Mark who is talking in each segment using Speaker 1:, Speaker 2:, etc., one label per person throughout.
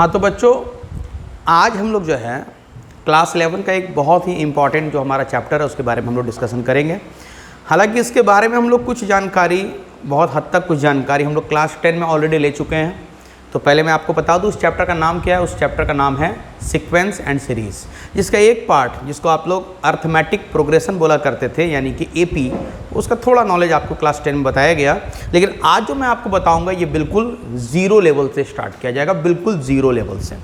Speaker 1: हाँ तो बच्चों, आज हम लोग जो है क्लास 11 का एक बहुत ही इम्पॉर्टेंट जो हमारा चैप्टर है उसके बारे में हम लोग डिस्कशन करेंगे। हालांकि इसके बारे में हम लोग कुछ जानकारी, बहुत हद तक कुछ जानकारी हम लोग क्लास 10 में ऑलरेडी ले चुके हैं। तो पहले मैं आपको बता दूं उस चैप्टर का नाम क्या है। उस चैप्टर का नाम है सीक्वेंस एंड सीरीज़, जिसका एक पार्ट जिसको आप लोग अर्थमेटिक प्रोग्रेशन बोला करते थे, यानी कि एपी, उसका थोड़ा नॉलेज आपको क्लास 10 में बताया गया। लेकिन आज जो मैं आपको बताऊंगा ये बिल्कुल ज़ीरो लेवल से स्टार्ट किया जाएगा, बिल्कुल ज़ीरो लेवल से।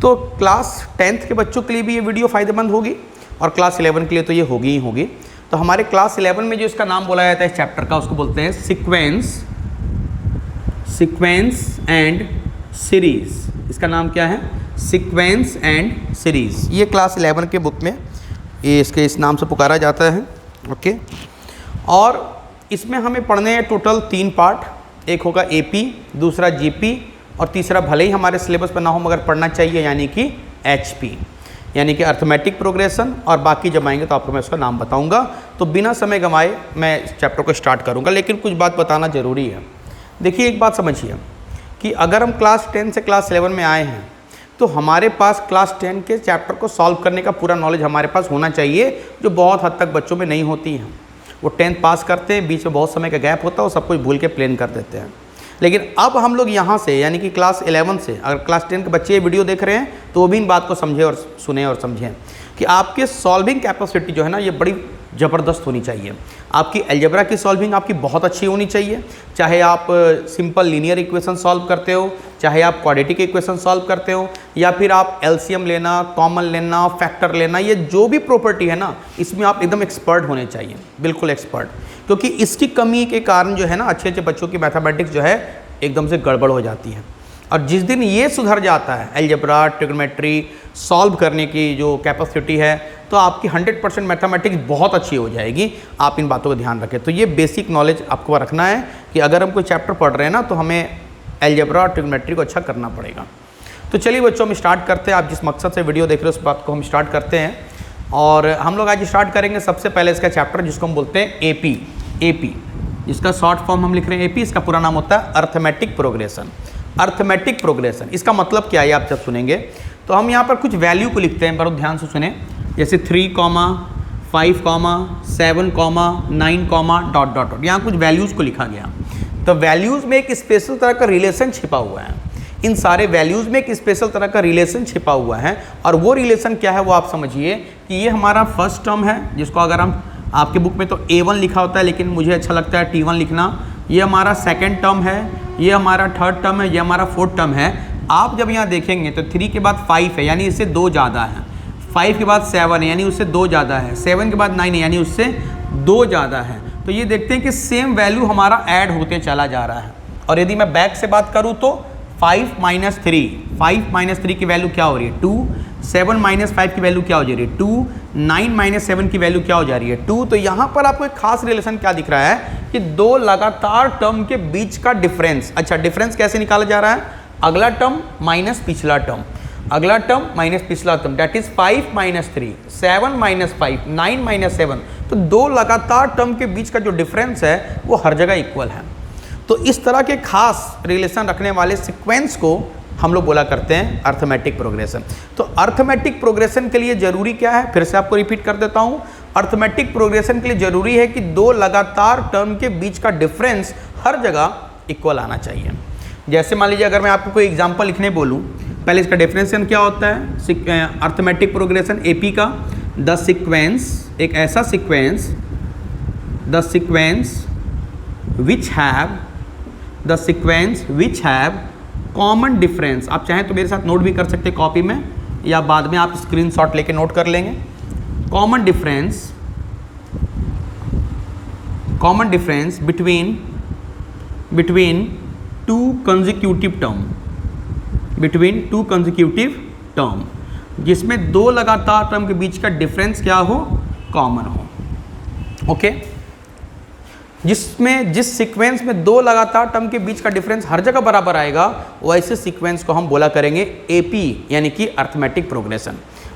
Speaker 1: तो क्लास 10th के बच्चों के लिए भी ये वीडियो फ़ायदेमंद होगी और क्लास 11 के लिए तो ये होगी ही होगी। तो हमारे क्लास 11 में जो इसका नाम बोला जाता है इस चैप्टर का, उसको बोलते हैं सीक्वेंस एंड सीरीज़। इसका नाम क्या है? Sequence and series. ये क्लास 11 के बुक में ये इसके इस नाम से पुकारा जाता है। ओके, और इसमें हमें पढ़ने हैं टोटल 3 पार्ट। एक होगा एपी, दूसरा जीपी और तीसरा भले ही हमारे सिलेबस पर ना हो मगर पढ़ना चाहिए, यानी कि एचपी, यानी कि अर्थमेटिक प्रोग्रेशन। और बाकी जब आएंगे तो आपको मैं उसका नाम बताऊंगा। तो बिना समय गंवाए मैं इस चैप्टर को स्टार्ट करूंगा, लेकिन कुछ बात बताना ज़रूरी है। देखिए, एक बात समझिए कि अगर हम क्लास 10 से क्लास 11 में आए हैं तो हमारे पास क्लास 10 के चैप्टर को सॉल्व करने का पूरा नॉलेज हमारे पास होना चाहिए, जो बहुत हद तक बच्चों में नहीं होती है। वो 10th पास करते हैं, बीच में बहुत समय का गैप होता है, वो सब कुछ भूल के प्लेन कर देते हैं। लेकिन अब हम लोग यहाँ से, यानी कि क्लास 11 से, अगर क्लास 10 के बच्चे ये वीडियो देख रहे हैं तो वो भी इन बात को समझें और सुने और समझें कि आपके सॉल्विंग कैपेसिटी जो है ना, ये बड़ी ज़बरदस्त होनी चाहिए। आपकी अलजेब्रा की सॉल्विंग आपकी बहुत अच्छी होनी चाहिए। चाहे आप सिंपल लीनियर इक्वेशन सॉल्व करते हो, चाहे आप क्वाड्रेटिक इक्वेशन सॉल्व करते हो, या फिर आप एलसीएम लेना, कॉमन लेना, फैक्टर लेना, ये जो भी प्रॉपर्टी है ना, इसमें आप एकदम एक्सपर्ट होने चाहिए, बिल्कुल एक्सपर्ट। क्योंकि इसकी कमी के कारण जो है ना, अच्छे अच्छे बच्चों की मैथमेटिक्स जो है एकदम से गड़बड़ हो जाती है। और जिस दिन ये सुधर जाता है, अलजेब्रा, ट्रिग्नोमेट्री सॉल्व करने की जो कैपेसिटी है, तो आपकी 100% मैथमेटिक्स बहुत अच्छी हो जाएगी। आप इन बातों का ध्यान रखें। तो ये बेसिक नॉलेज आपको रखना है कि अगर हम कोई चैप्टर पढ़ रहे हैं ना, तो हमें अलजेब्रा और ट्रिग्नोमेट्री को अच्छा करना पड़ेगा। तो चलिए बच्चों, हम स्टार्ट करते हैं। आप जिस मकसद से वीडियो देख रहे हो उस बात को हम स्टार्ट करते हैं। और हम लोग आज स्टार्ट करेंगे सबसे पहले इसका चैप्टर जिसको हम बोलते हैं एपी, जिसका शॉर्ट फॉर्म हम लिख रहे हैं एपी। इसका पूरा नाम होता है अर्थमेटिक प्रोग्रेशन। अर्थमेटिक प्रोग्रेशन, इसका मतलब क्या है आप जब सुनेंगे तो हम यहाँ पर कुछ वैल्यू को लिखते हैं, बहुत ध्यान से सुने। जैसे 3, 5, 7, 9, डॉट डॉट डॉट, यहाँ कुछ वैल्यूज़ को लिखा गया। तो वैल्यूज़ में एक स्पेशल तरह का रिलेशन छिपा हुआ है। इन सारे वैल्यूज़ में एक स्पेशल तरह का रिलेशन छिपा हुआ है। और वो रिलेशन क्या है वो आप समझिए कि ये हमारा फर्स्ट टर्म है, जिसको अगर हम, आपके बुक में तो A1 लिखा होता है, लेकिन मुझे अच्छा लगता है T1 लिखना। ये हमारा सेकेंड टर्म है, ये हमारा थर्ड टर्म है, ये हमारा फोर्थ टर्म है। आप जब यहाँ देखेंगे तो 3 के बाद 5 है, यानी इससे 2 ज़्यादा है। 5 के बाद 7 है, यानी उससे 2 ज़्यादा है। 7 के बाद 9 है, यानी उससे 2 ज़्यादा है। तो ये देखते हैं कि सेम वैल्यू हमारा ऐड होते चला जा रहा है। और यदि मैं बैक से बात करूँ तो 5 - 3 की वैल्यू क्या हो रही है? 2। 7 - 5 की वैल्यू क्या हो जा रही है? 2। 9 - 7 की वैल्यू क्या हो जा रही है? 2। तो यहाँ पर आपको एक खास रिलेशन क्या दिख रहा है कि 2 लगातार टर्म के बीच का डिफरेंस। अच्छा, डिफरेंस कैसे निकाला जा रहा है? अगला टर्म माइनस पिछला टर्म, अगला टर्म माइनस पिछला टर्म, दैट इज 5 - 3, 7 - 5, 9 - 7। तो 2 लगातार टर्म के बीच का जो डिफरेंस है वो हर जगह इक्वल है। तो इस तरह के खास रिलेशन रखने वाले सीक्वेंस को हम लोग बोला करते हैं अर्थमेटिक प्रोग्रेशन। तो अर्थमेटिक प्रोग्रेशन के लिए जरूरी क्या है? फिर से आपको रिपीट कर देता हूँ। अर्थमेटिक प्रोग्रेशन के लिए जरूरी है कि 2 लगातार टर्म के बीच का डिफरेंस हर जगह इक्वल आना चाहिए। जैसे मान लीजिए, अगर मैं आपको कोई एग्जांपल लिखने बोलूँ, पहले इसका डेफिनेशन क्या होता है अर्थमेटिक प्रोग्रेशन एपी का? द सीक्वेंस, एक ऐसा sequence, the sequence which have common difference. आप चाहें तो मेरे साथ नोट भी कर सकते हैं कॉपी में, या बाद में आप स्क्रीनशॉट लेके नोट कर लेंगे। Common difference between two consecutive term, जिसमें 2 लगातार टर्म के बीच का डिफरेंस क्या हो? कॉमन हो। ओके, जिस सीक्वेंस में 2 लगातार टर्म के बीच का डिफरेंस हर जगह बराबर आएगा, वैसे सीक्वेंस को हम बोला करेंगे एपी, यानी कि अर्थमेटिक प्रोग्रेशन।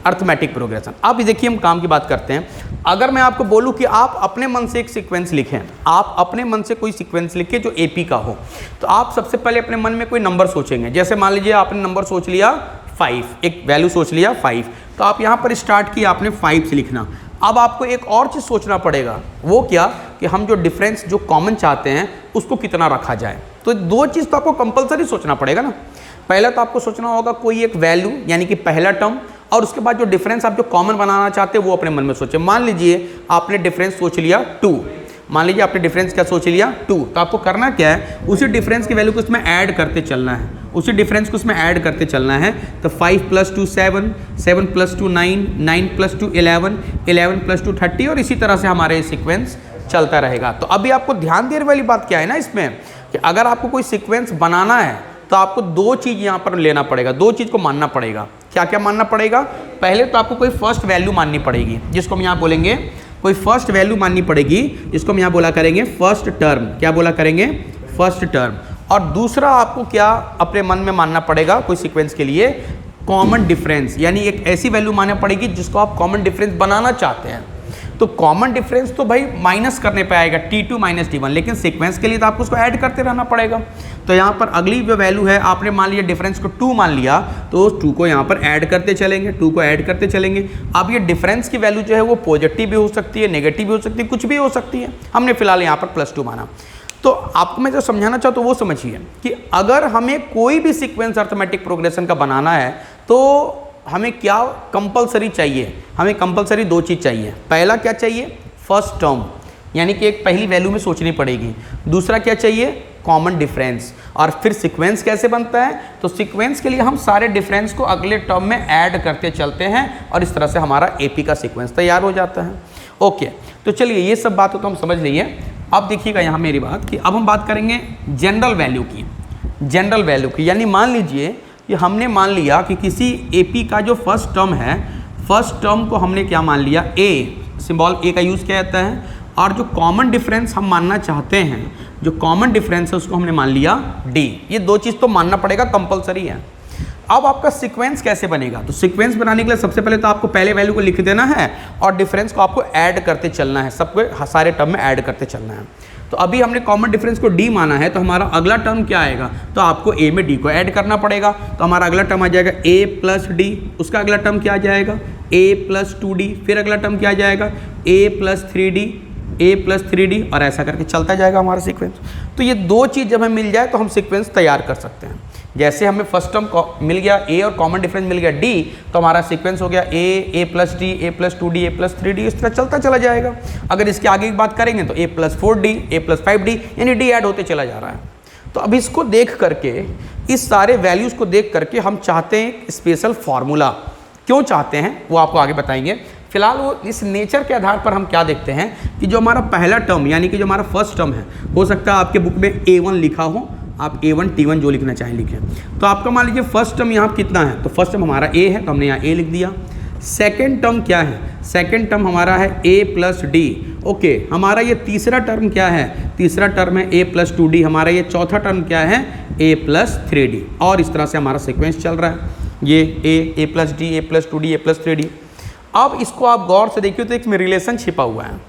Speaker 1: Arithmetic progression. अब देखिए हम काम की बात करते हैं। अगर मैं आपको बोलूं कि आप अपने मन से एक सीक्वेंस लिखें, आप अपने मन से कोई सीक्वेंस लिखें जो एपी का हो, तो आप सबसे पहले अपने मन में कोई नंबर सोचेंगे। जैसे मान लीजिए आपने नंबर सोच लिया 5, एक वैल्यू सोच लिया 5, तो आप यहाँ पर स्टार्ट किया आपने 5 से लिखना। अब आपको एक और चीज़ सोचना पड़ेगा, वो क्या कि हम जो डिफरेंस जो कॉमन चाहते हैं उसको कितना रखा जाए। तो दो चीज़ तो आपको कंपलसरी सोचना पड़ेगा ना। पहला तो आपको सोचना होगा कोई एक वैल्यू यानी कि पहला टर्म, और उसके बाद जो डिफरेंस आप जो कॉमन बनाना चाहते हैं वो अपने मन में सोचें। मान लीजिए आपने डिफरेंस सोच लिया 2, मान लीजिए आपने डिफरेंस क्या सोच लिया 2, तो आपको करना क्या है, उसी डिफरेंस की वैल्यू को उसमें ऐड करते चलना है, उसी डिफरेंस को उसमें ऐड करते चलना है। तो 5 + 2 7, 7 + 2 9, 9 + 2 11, 11 + 2 30, और इसी तरह से हमारे सीक्वेंस चलता रहेगा। तो अभी आपको ध्यान देने वाली बात क्या है ना इसमें, कि अगर आपको कोई सीक्वेंस बनाना है तो आपको दो चीज़ यहाँ पर लेना पड़ेगा, दो चीज़ को मानना पड़ेगा। क्या क्या मानना पड़ेगा? पहले तो आपको कोई फर्स्ट वैल्यू माननी पड़ेगी, जिसको हम यहाँ बोलेंगे कोई फर्स्ट वैल्यू माननी पड़ेगी, जिसको हम यहाँ बोला करेंगे फर्स्ट टर्म। क्या बोला करेंगे? First term. और दूसरा आपको क्या अपने मन में मानना पड़ेगा कोई सीक्वेंस के लिए? कॉमन डिफरेंस, यानी एक ऐसी वैल्यू मानना पड़ेगी जिसको आप कॉमन डिफरेंस बनाना चाहते हैं। तो कॉमन डिफरेंस तो भाई माइनस करने पे आएगा T2 - T1, लेकिन सीक्वेंस के लिए तो आपको उसको ऐड करते रहना पड़ेगा। तो यहाँ पर अगली जो वैल्यू है, आपने मान लिया डिफरेंस को 2 मान लिया, तो उस 2 को यहाँ पर ऐड करते चलेंगे, 2 को ऐड करते चलेंगे। अब ये डिफरेंस की वैल्यू जो है वो पॉजिटिव भी हो सकती है, नेगेटिव भी हो सकती है, कुछ भी हो सकती है। हमने फिलहाल यहाँ पर +2 माना। तो आपको मैं जो समझाना चाहता हूँ वो समझिए कि अगर हमें कोई भी सीक्वेंस अर्थमेटिक प्रोग्रेशन का बनाना है तो हमें क्या कंपलसरी चाहिए? हमें कंपलसरी दो चीज़ चाहिए। पहला क्या चाहिए? फर्स्ट टर्म, यानी कि एक पहली वैल्यू में सोचनी पड़ेगी। दूसरा क्या चाहिए? Common difference. और फिर सीक्वेंस कैसे बनता है? तो सीक्वेंस के लिए हम सारे डिफरेंस को अगले टर्म में ऐड करते चलते हैं, और इस तरह से हमारा एपी का सीक्वेंस तैयार हो जाता है। ओके, तो चलिए ये सब बातों को हम समझ लिए। अब देखिएगा यहाँ मेरी बात कि अब हम बात करेंगे जनरल वैल्यू की। जनरल वैल्यू की यानी मान लीजिए कि हमने मान लिया कि किसी एपी का जो फर्स्ट टर्म है, फर्स्ट टर्म को हमने क्या मान लिया? ए, सिंबल ए का यूज़ किया जाता है। और जो कॉमन डिफरेंस हम मानना चाहते हैं, जो कॉमन डिफरेंस है उसको हमने मान लिया डी। ये दो चीज़ तो मानना पड़ेगा, कंपलसरी है। अब आपका सीक्वेंस कैसे बनेगा? तो सीक्वेंस बनाने के लिए सबसे पहले तो आपको पहले वैल्यू को लिख देना है और डिफरेंस को आपको ऐड करते चलना है, सबको सारे टर्म में ऐड करते चलना है। तो अभी हमने कॉमन डिफरेंस को डी माना है, तो हमारा अगला टर्म क्या आएगा? तो आपको ए में डी को ऐड करना पड़ेगा। तो हमारा अगला टर्म आ जाएगा a + d, उसका अगला टर्म क्या आ जाएगा? a + 2d, फिर अगला टर्म क्या आ जाएगा? a + 3d, a + 3d, और ऐसा करके चलता जाएगा हमारा सीक्वेंस। तो ये दो चीज़ जब हमें मिल जाए तो हम सीक्वेंस तैयार कर सकते हैं। जैसे हमें फर्स्ट टर्म मिल गया a और कॉमन डिफरेंस मिल गया d, तो हमारा सीक्वेंस हो गया a + d, a + 2d, a + 3d, इस तरह चलता चला जाएगा। अगर इसके आगे की बात करेंगे तो a + 4d, a + 5d, यानी d ऐड होते चला जा रहा है। तो अब इसको देख करके, इस सारे वैल्यूज़ को देख करके हम चाहते हैं स्पेशल फार्मूला। क्यों चाहते हैं वो आपको आगे बताएंगे। फिलहाल वो इस नेचर के आधार पर हम क्या देखते हैं कि जो हमारा पहला टर्म यानी कि जो हमारा फर्स्ट टर्म है, हो सकता है आपके बुक में A1 लिखा हो, आप A1 T1 जो लिखना चाहें लिखें। तो आपका मान लीजिए फर्स्ट टर्म यहाँ कितना है? तो फर्स्ट टर्म हमारा A है, तो हमने यहाँ A लिख दिया। सेकेंड टर्म क्या है? सेकेंड टर्म हमारा है a + d। ओके, हमारा ये तीसरा टर्म क्या है? तीसरा टर्म है a + 2d। हमारा ये चौथा टर्म क्या है? a + 3d। और इस तरह से हमारा सीक्वेंस चल रहा है, ये a + d, a + 2d, a + 3d। अब इसको आप गौर से देखिए तो इसमें रिलेशन छिपा हुआ है,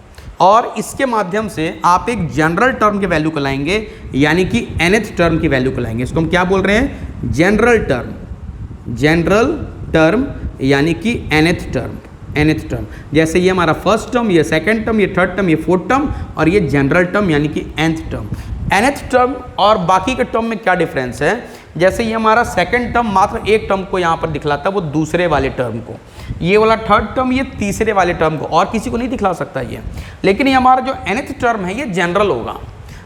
Speaker 1: और इसके माध्यम से आप एक जनरल टर्म के वैल्यू को लाएंगे, यानी कि nth टर्म की वैल्यू को लाएंगे। इसको हम क्या बोल रहे हैं? General term. जनरल टर्म यानी कि nth टर्म। nth टर्म जैसे ये हमारा फर्स्ट टर्म, ये सेकंड टर्म, ये थर्ड टर्म, ये फोर्थ टर्म, और ये जनरल टर्म यानी कि nth टर्म। nth टर्म और बाकी के टर्म में क्या डिफरेंस है? जैसे ये हमारा सेकंड टर्म मात्र एक टर्म को यहाँ पर दिखलाता है, वो दूसरे वाले टर्म को। ये वाला थर्ड टर्म ये तीसरे वाले टर्म को, और किसी को नहीं दिखला सकता ये। लेकिन ये हमारा जो nth टर्म है ये जनरल होगा।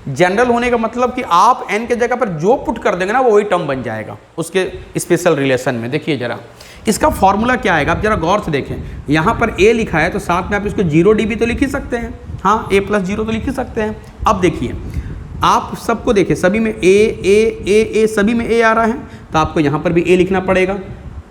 Speaker 1: जनरल होने का मतलब कि आप n के जगह पर जो पुट कर देंगे ना वो वही टर्म बन जाएगा उसके स्पेशल रिलेशन में। देखिए जरा इसका फॉर्मूला क्या आएगा, आप जरा गौर से देखें। यहाँ पर a लिखा है तो साथ में आप इसको 0d भी तो लिख ही सकते हैं, हाँ a + 0 तो लिख ही सकते हैं। अब देखिए आप सबको देखें, सभी में a सभी में a आ रहा है, तो आपको यहाँ पर भी a लिखना पड़ेगा।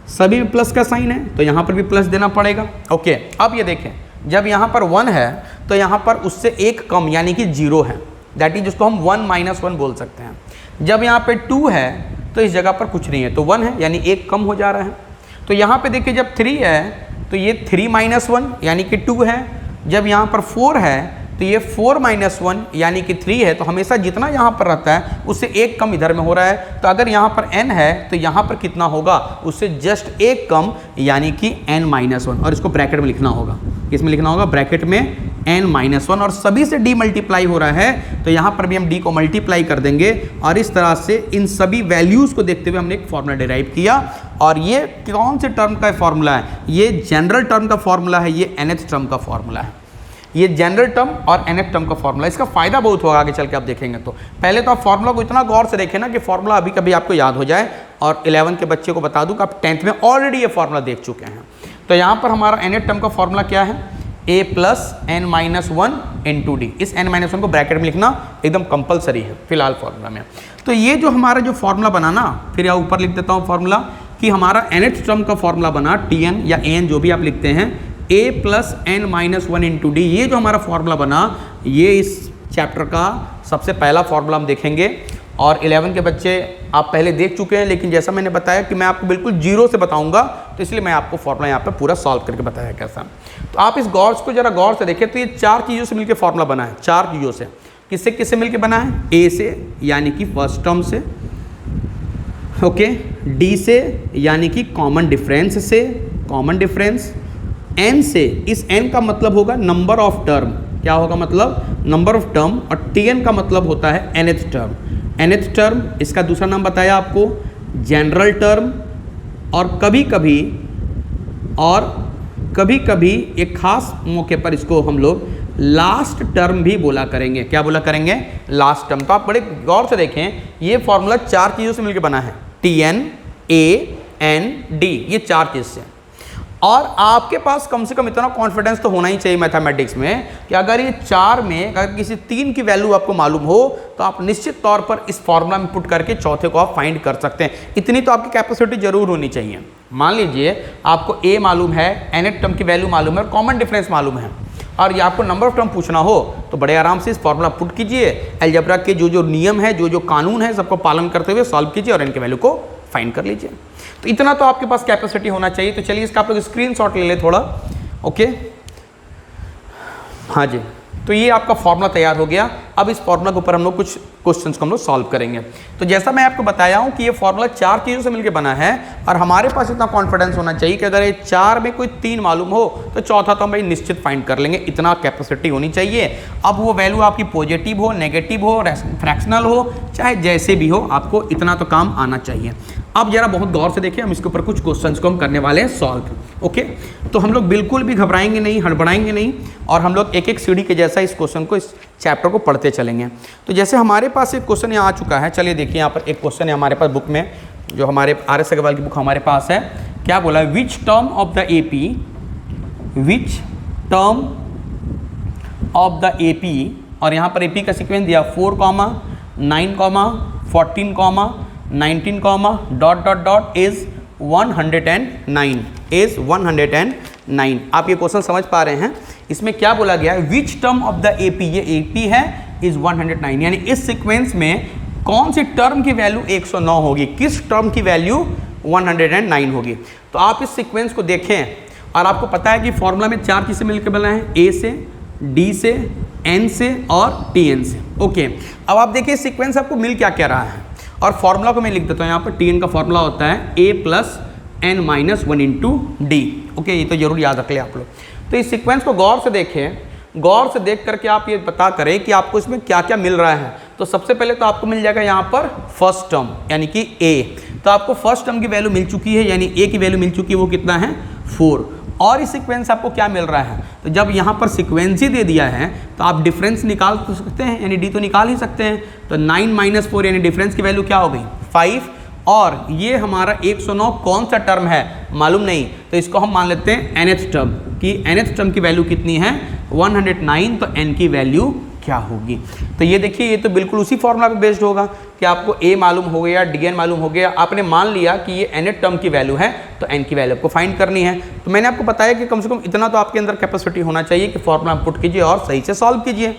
Speaker 1: सभी में प्लस का साइन है तो यहाँ पर भी प्लस देना पड़ेगा। ओके, अब ये देखें जब यहाँ पर 1 है तो यहाँ पर उससे एक कम यानी कि 0 है, दैट इज जिसको हम 1 - 1 बोल सकते हैं। जब यहाँ पे 2 है तो इस जगह पर कुछ नहीं है, तो 1 है यानी एक कम हो जा रहा है। तो यहाँ पे देखिए जब 3 है तो ये 3 - 1 यानी कि 2 है। जब यहाँ पर 4 है तो ये 4 - 1 यानी कि 3 है। तो हमेशा जितना यहाँ पर रहता है उससे एक कम इधर में हो रहा है। तो अगर यहाँ पर n है तो यहाँ पर कितना होगा, उससे जस्ट एक कम यानी कि n - 1, और इसको ब्रैकेट में लिखना होगा। किसमें लिखना होगा, ब्रैकेट में n - 1, और सभी से d मल्टीप्लाई हो रहा है तो यहाँ पर भी हम d को मल्टीप्लाई कर देंगे। और इस तरह से इन सभी वैल्यूज़ को देखते हुए हमने एक फॉर्मूला डिराइव किया। और ये कौन से टर्म का फॉर्मूला है, ये जनरल टर्म का फॉर्मूला है, ये nth टर्म का फॉर्मूला है। ये जनरल टर्म और nth टर्म का फॉर्मूला, इसका फायदा बहुत होगा आगे चल के आप देखेंगे। तो पहले तो आप फॉर्मूला को इतना गौर से देखें ना कि फॉर्मूला अभी कभी आपको याद हो जाए। और 11 के बच्चे को बता दूं कि आप 10th में ऑलरेडी ये फॉर्मूला देख चुके हैं। तो यहाँ पर हमारा nth टर्म का फॉर्मूला क्या है, a + n - 1 × d। इस n - 1 को ब्रैकेट में लिखना एकदम कंपलसरी है फिलहाल फॉर्मूला में। तो ये जो हमारा जो फॉर्मूला बना ना, फिर यहाँ ऊपर लिख देता हूँ फॉर्मूला कि हमारा nth टर्म का फॉर्मूला बना tn या an जो भी आप लिखते हैं, a + n - 1 × d। ये जो हमारा फॉर्मूला बना, ये इस चैप्टर का सबसे पहला फॉर्मूला हम देखेंगे। और 11 के बच्चे आप पहले देख चुके हैं, लेकिन जैसा मैंने बताया कि मैं आपको बिल्कुल जीरो से बताऊंगा, तो इसलिए मैं आपको फॉर्मूला यहाँ पे पूरा सॉल्व करके बताया कैसा। तो आप इस गौर को जरा गौर से देखें तो ये 4 चीज़ों से मिलकर फॉर्मूला बना है। 4 चीज़ों से, किससे किससे मिलकर बना है, a से यानी कि फर्स्ट टर्म से, ओके, d से यानी कि कॉमन डिफरेंस से, कॉमन डिफरेंस, n से, इस n का मतलब होगा नंबर ऑफ टर्म, क्या होगा मतलब नंबर ऑफ टर्म, और tn का मतलब होता है nth टर्म। nth टर्म इसका दूसरा नाम बताया आपको जनरल टर्म, और कभी कभी एक खास मौके पर इसको हम लोग लास्ट टर्म भी बोला करेंगे। क्या बोला करेंगे, लास्ट टर्म। तो आप बड़े गौर से देखें, ये फॉर्मूला 4 चीज़ों से मिलकर बना है, tn, a, n, d, ये 4 चीज़ से। और आपके पास कम से कम इतना कॉन्फिडेंस तो होना ही चाहिए मैथमेटिक्स में कि अगर ये 4 में अगर किसी 3 की वैल्यू आपको मालूम हो तो आप निश्चित तौर पर इस फॉर्मूला में पुट करके चौथे को आप फाइंड कर सकते हैं। इतनी तो आपकी कैपेसिटी जरूर होनी चाहिए। मान लीजिए आपको a मालूम है, nth टर्म की वैल्यू मालूम है और कॉमन डिफरेंस मालूम है, और ये आपको नंबर ऑफ टर्म पूछना हो तो बड़े आराम से इस फॉर्मूला पुट कीजिए, अलजेब्रा के जो नियम है, जो कानून है, सबको पालन करते हुए सॉल्व कीजिए और इनके वैल्यू को फाइंड कर लीजिए। तो इतना तो आपके पास कैपेसिटी होना चाहिए। तो चलिए इसका आप लोग स्क्रीनशॉट ले ले थोड़ा, ओके, हाँ जी। तो ये आपका फॉर्मूला तैयार हो गया। अब इस फॉर्मूला के ऊपर हम लोग कुछ क्वेश्चंस को हम लोग सॉल्व करेंगे। तो जैसा मैं आपको बताया हूँ कि ये फॉर्मूला 4 चीज़ों से मिलकर बना है, और हमारे पास इतना कॉन्फिडेंस होना चाहिए कि अगर ये 4 में कोई 3 मालूम हो तो चौथा तो हम भाई निश्चित फाइंड कर लेंगे। इतना कैपेसिटी होनी चाहिए। अब वो वैल्यू आपकी पॉजिटिव हो, नेगेटिव हो, फ्रैक्शनल हो, चाहे जैसे भी हो, आपको इतना तो काम आना चाहिए। अब जरा बहुत गौर से देखिए, हम इसके ऊपर कुछ क्वेश्चंस को हम करने वाले हैं सॉल्व, ओके। तो हम लोग बिल्कुल भी घबराएंगे नहीं, हड़बड़ाएंगे नहीं, और हम लोग एक एक सीढ़ी के जैसा इस क्वेश्चन को, इस चैप्टर को पढ़ते चलेंगे। तो जैसे हमारे पास एक क्वेश्चन यहाँ आ चुका है, चलिए देखिए यहाँ पर एक क्वेश्चन है हमारे पास बुक में, जो हमारे RS अग्रवाल की बुक हमारे पास है। क्या बोला है, which term of the AP, which term of the AP, और यहाँ पर AP का सीक्वेंस दिया 4, 9, 14, 19, इज 109, इज 109। आप ये क्वेश्चन समझ पा रहे हैं। इसमें क्या बोला गया है, which term of the AP, ये AP है, इज 109, यानी इस सीक्वेंस में कौन सी टर्म की वैल्यू 109 होगी, किस टर्म की वैल्यू 109 होगी। तो आप इस सीक्वेंस को देखें, और आपको पता है कि फॉर्मूला में 4 चीज़ें मिलकर बना है, A से, D से, N से और Tn से, ओके। अब आप देखिए सीक्वेंस आपको मिल क्या क्या रहा है, और फॉर्मूला को मैं लिख देता हूँ यहाँ पर। Tn का फॉर्मूला होता है a + n - 1 × d, ओके। ये तो जरूर याद रख ले आप लोग। तो इस सीक्वेंस को गौर से देखें, गौर से देख करके आप ये पता करें कि आपको इसमें क्या क्या मिल रहा है। तो सबसे पहले तो आपको मिल जाएगा यहाँ पर फर्स्ट टर्म यानी कि a। तो आपको फर्स्ट टर्म की वैल्यू मिल चुकी है, यानी a की वैल्यू मिल चुकी है, वो कितना है 4। और इस सीक्वेंस आपको क्या मिल रहा है, तो जब यहाँ पर सीक्वेंस ही दे दिया है तो आप डिफरेंस निकाल तो सकते हैं, यानी d तो निकाल ही सकते हैं। तो 9 - 4 यानी डिफरेंस की वैल्यू क्या हो गई 5, और ये हमारा 109 कौन सा टर्म है मालूम नहीं, तो इसको हम मान लेते हैं nth टर्म, कि nth टर्म की वैल्यू कितनी है 109, तो n की वैल्यू क्या होगी। तो ये देखिए, ये तो बिल्कुल उसी फॉर्मूला पे बेस्ड होगा कि आपको a मालूम हो गया, dn मालूम हो गया, आपने मान लिया कि ये nth टर्म की वैल्यू है, तो n की वैल्यू आपको फाइंड करनी है। तो मैंने आपको बताया कि कम से कम इतना तो आपके अंदर कैपेसिटी होना चाहिए कि फॉर्मूला पुट कीजिए और सही से सॉल्व कीजिए।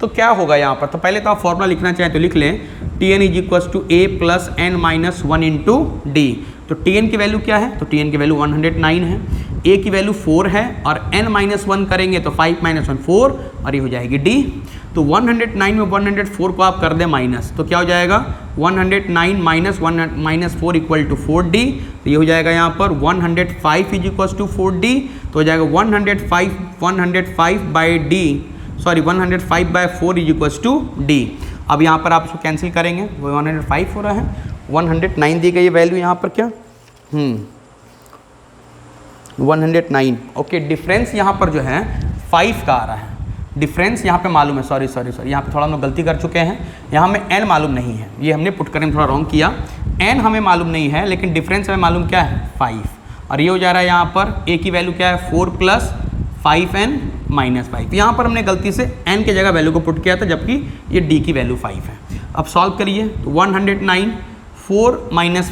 Speaker 1: तो क्या होगा यहाँ पर, तो पहले तो आप फॉर्मूला लिखना चाहें तो लिख लें, Tn is equal to a plus n minus 1 into D. तो Tn की वैल्यू क्या है, तो Tn की वैल्यू 109 है, a की वैल्यू 4 है और n माइनस 1 करेंगे तो 5 माइनस 1 4 और ये हो जाएगी d। तो 109 में 104 को आप कर दें माइनस, तो क्या हो जाएगा 109 minus 1 minus 4 equal to 4d। तो ये हो जाएगा यहाँ पर 105 इज इक्वल टू 4d, तो हो जाएगा 105 by d, sorry 105 by 4 is equal to d। अब यहाँ पर आप इसको कैंसिल करेंगे, वो 105 हो रहा है, 109 दी गई वैल्यू यहाँ पर क्या 109। ओके, डिफरेंस यहाँ पर जो है 5 का आ रहा है, डिफरेंस यहाँ पे मालूम है, सॉरी यहाँ पे थोड़ा हम लोग गलती कर चुके हैं, यहाँ में n मालूम नहीं है, ये हमने पुट करने में थोड़ा रॉन्ग किया, n हमें मालूम नहीं है लेकिन डिफरेंस हमें मालूम क्या है 5, और ये हो जा रहा है यहाँ पर a की वैल्यू क्या है 4 प्लस 5n माइनस 5, यहाँ पर हमने गलती से n की जगह वैल्यू को पुट किया था जबकि ये d की वैल्यू 5 है। अब सॉल्व करिए तो 109 4 माइनस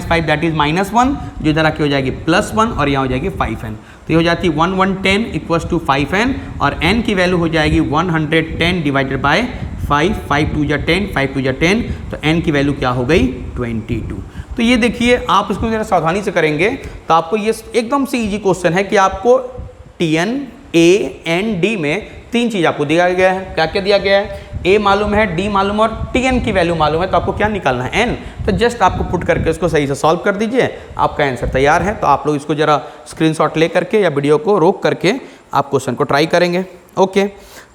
Speaker 1: 5 दैट इज माइनस 1, जो इधर आके हो जाएगी प्लस 1 और यहाँ हो जाएगी 5n, तो ये हो जाती है 1110 इक्वल्स टू 5n और n की वैल्यू हो जाएगी 110 डिवाइडेड बाय 5, 5 2 जा 10, 5 2 जा 10, तो n की वैल्यू क्या हो गई 22। तो ये देखिए आप इसको जरा सावधानी से करेंगे तो आपको ये एकदम से इजी क्वेश्चन है कि आपको Tn A N D में 3 चीज़ आपको दिया गया है, क्या क्या दिया गया है, A मालूम है, D मालूम और Tn की वैल्यू मालूम है, तो आपको क्या निकालना है n, तो जस्ट आपको पुट करके उसको सही से सॉल्व कर दीजिए, आपका आंसर तैयार है। तो आप लोग इसको जरा स्क्रीनशॉट ले करके या वीडियो को रोक करके आप क्वेश्चन को ट्राई करेंगे। ओके,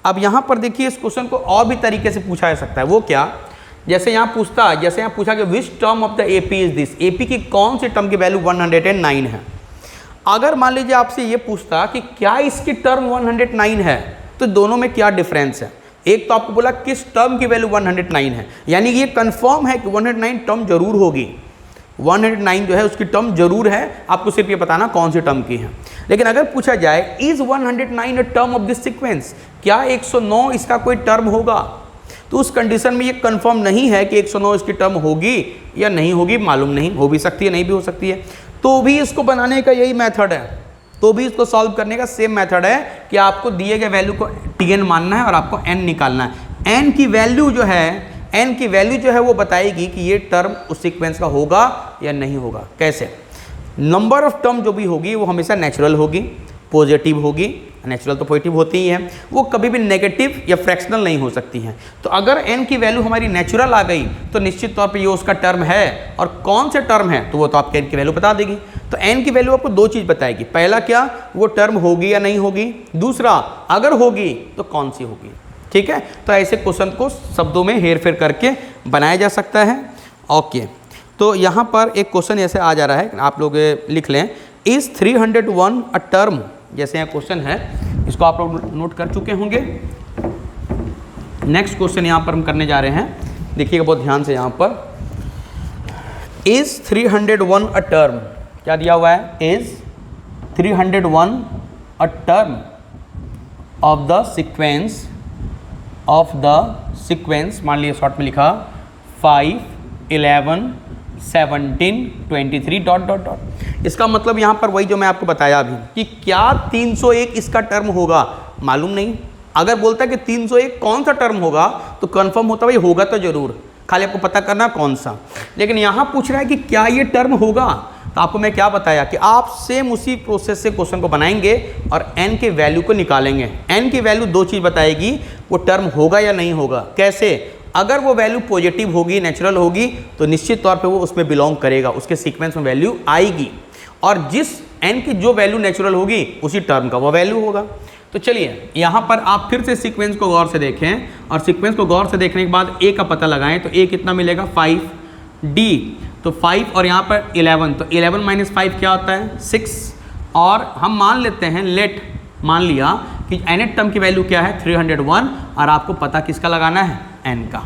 Speaker 1: अब यहाँ पर देखिए इस क्वेश्चन को और भी तरीके से पूछा जा सकता है, वो क्या, जैसे यहाँ पूछा कि which term of the AP is this, AP की कौन सी टर्म की वैल्यू 109 है। अगर मान लीजिए आपसे ये पूछता कि क्या इसकी टर्म 109 है, तो दोनों में क्या डिफरेंस है। एक तो आपको बोला किस टर्म की वैल्यू 109 है, यानी कि ये कंफर्म है कि 109 टर्म जरूर होगी, 109 जो है उसकी टर्म जरूर है, आपको सिर्फ ये बताना कौन सी टर्म की है। लेकिन अगर पूछा जाए is 109 a term of this sequence, क्या 109 इसका कोई टर्म होगा, तो उस कंडीशन में ये कंफर्म नहीं है कि 109 इसकी टर्म होगी या नहीं होगी, मालूम नहीं, हो भी सकती है नहीं भी हो सकती है। तो भी इसको बनाने का यही मेथड है, तो भी इसको सॉल्व करने का सेम मेथड है कि आपको दिए गए वैल्यू को Tn मानना है और आपको n निकालना है। n की वैल्यू जो है वो बताएगी कि ये टर्म उस सीक्वेंस का होगा या नहीं होगा। कैसे, नंबर ऑफ टर्म जो भी होगी वो हमेशा नेचुरल होगी, पॉजिटिव होगी, नेचुरल तो पॉजिटिव होती ही है, वो कभी भी नेगेटिव या फ्रैक्शनल नहीं हो सकती हैं। तो अगर n की वैल्यू हमारी नेचुरल आ गई तो निश्चित तौर पे ये उसका टर्म है, और कौन से टर्म है तो वो तो आपके n की वैल्यू बता देगी। तो n की वैल्यू आपको 2 चीज़ बताएगी, पहला क्या, वो टर्म होगी या नहीं होगी, दूसरा अगर होगी तो कौन सी होगी। ठीक है, तो ऐसे क्वेश्चन को शब्दों में हेर फेर करके बनाया जा सकता है। ओके, तो यहाँ पर एक क्वेश्चन ऐसे आ जा रहा है, आप लोग लिख लें, इज 301 अ टर्म, जैसे यहाँ क्वेश्चन है इसको आप लोग नोट कर चुके होंगे। नेक्स्ट क्वेश्चन यहाँ पर हम करने जा रहे हैं, देखिएगा बहुत ध्यान से, यहाँ पर इज 301 अ टर्म, क्या दिया हुआ है, is 301 a term of the sequence, मान लिया शॉर्ट में लिखा 5 11 17 23 डॉट डॉट डॉट। इसका मतलब यहाँ पर वही जो मैं आपको बताया अभी कि क्या 301 इसका टर्म होगा, मालूम नहीं। अगर बोलता है कि 301 कौन सा टर्म होगा तो कंफर्म होता भाई होगा तो जरूर, खाली आपको पता करना कौन सा। लेकिन यहाँ पूछ रहा है कि क्या ये टर्म होगा, तो आपको मैं क्या बताया कि आप सेम उसी प्रोसेस से क्वेश्चन को बनाएंगे और n के वैल्यू को निकालेंगे। n की वैल्यू 2 चीज़ बताएगी, वो टर्म होगा या नहीं होगा। कैसे, अगर वो वैल्यू पॉजिटिव होगी, नेचुरल होगी, तो निश्चित तौर पे वो उसमें बिलोंग करेगा, उसके सीक्वेंस में वैल्यू आएगी, और जिस n की जो वैल्यू नेचुरल होगी उसी टर्म का वो वैल्यू होगा। तो चलिए यहाँ पर आप फिर से सीक्वेंस को गौर से देखें, और सीक्वेंस को गौर से देखने के बाद a का पता लगाएं, तो a कितना मिलेगा 5, d तो 5 और यहाँ पर 11, तो 11 माइनस 5 क्या होता है 6, और हम मान लेते हैं मान लिया कि nth टर्म की वैल्यू क्या है 301, और आपको पता किसका लगाना है n का।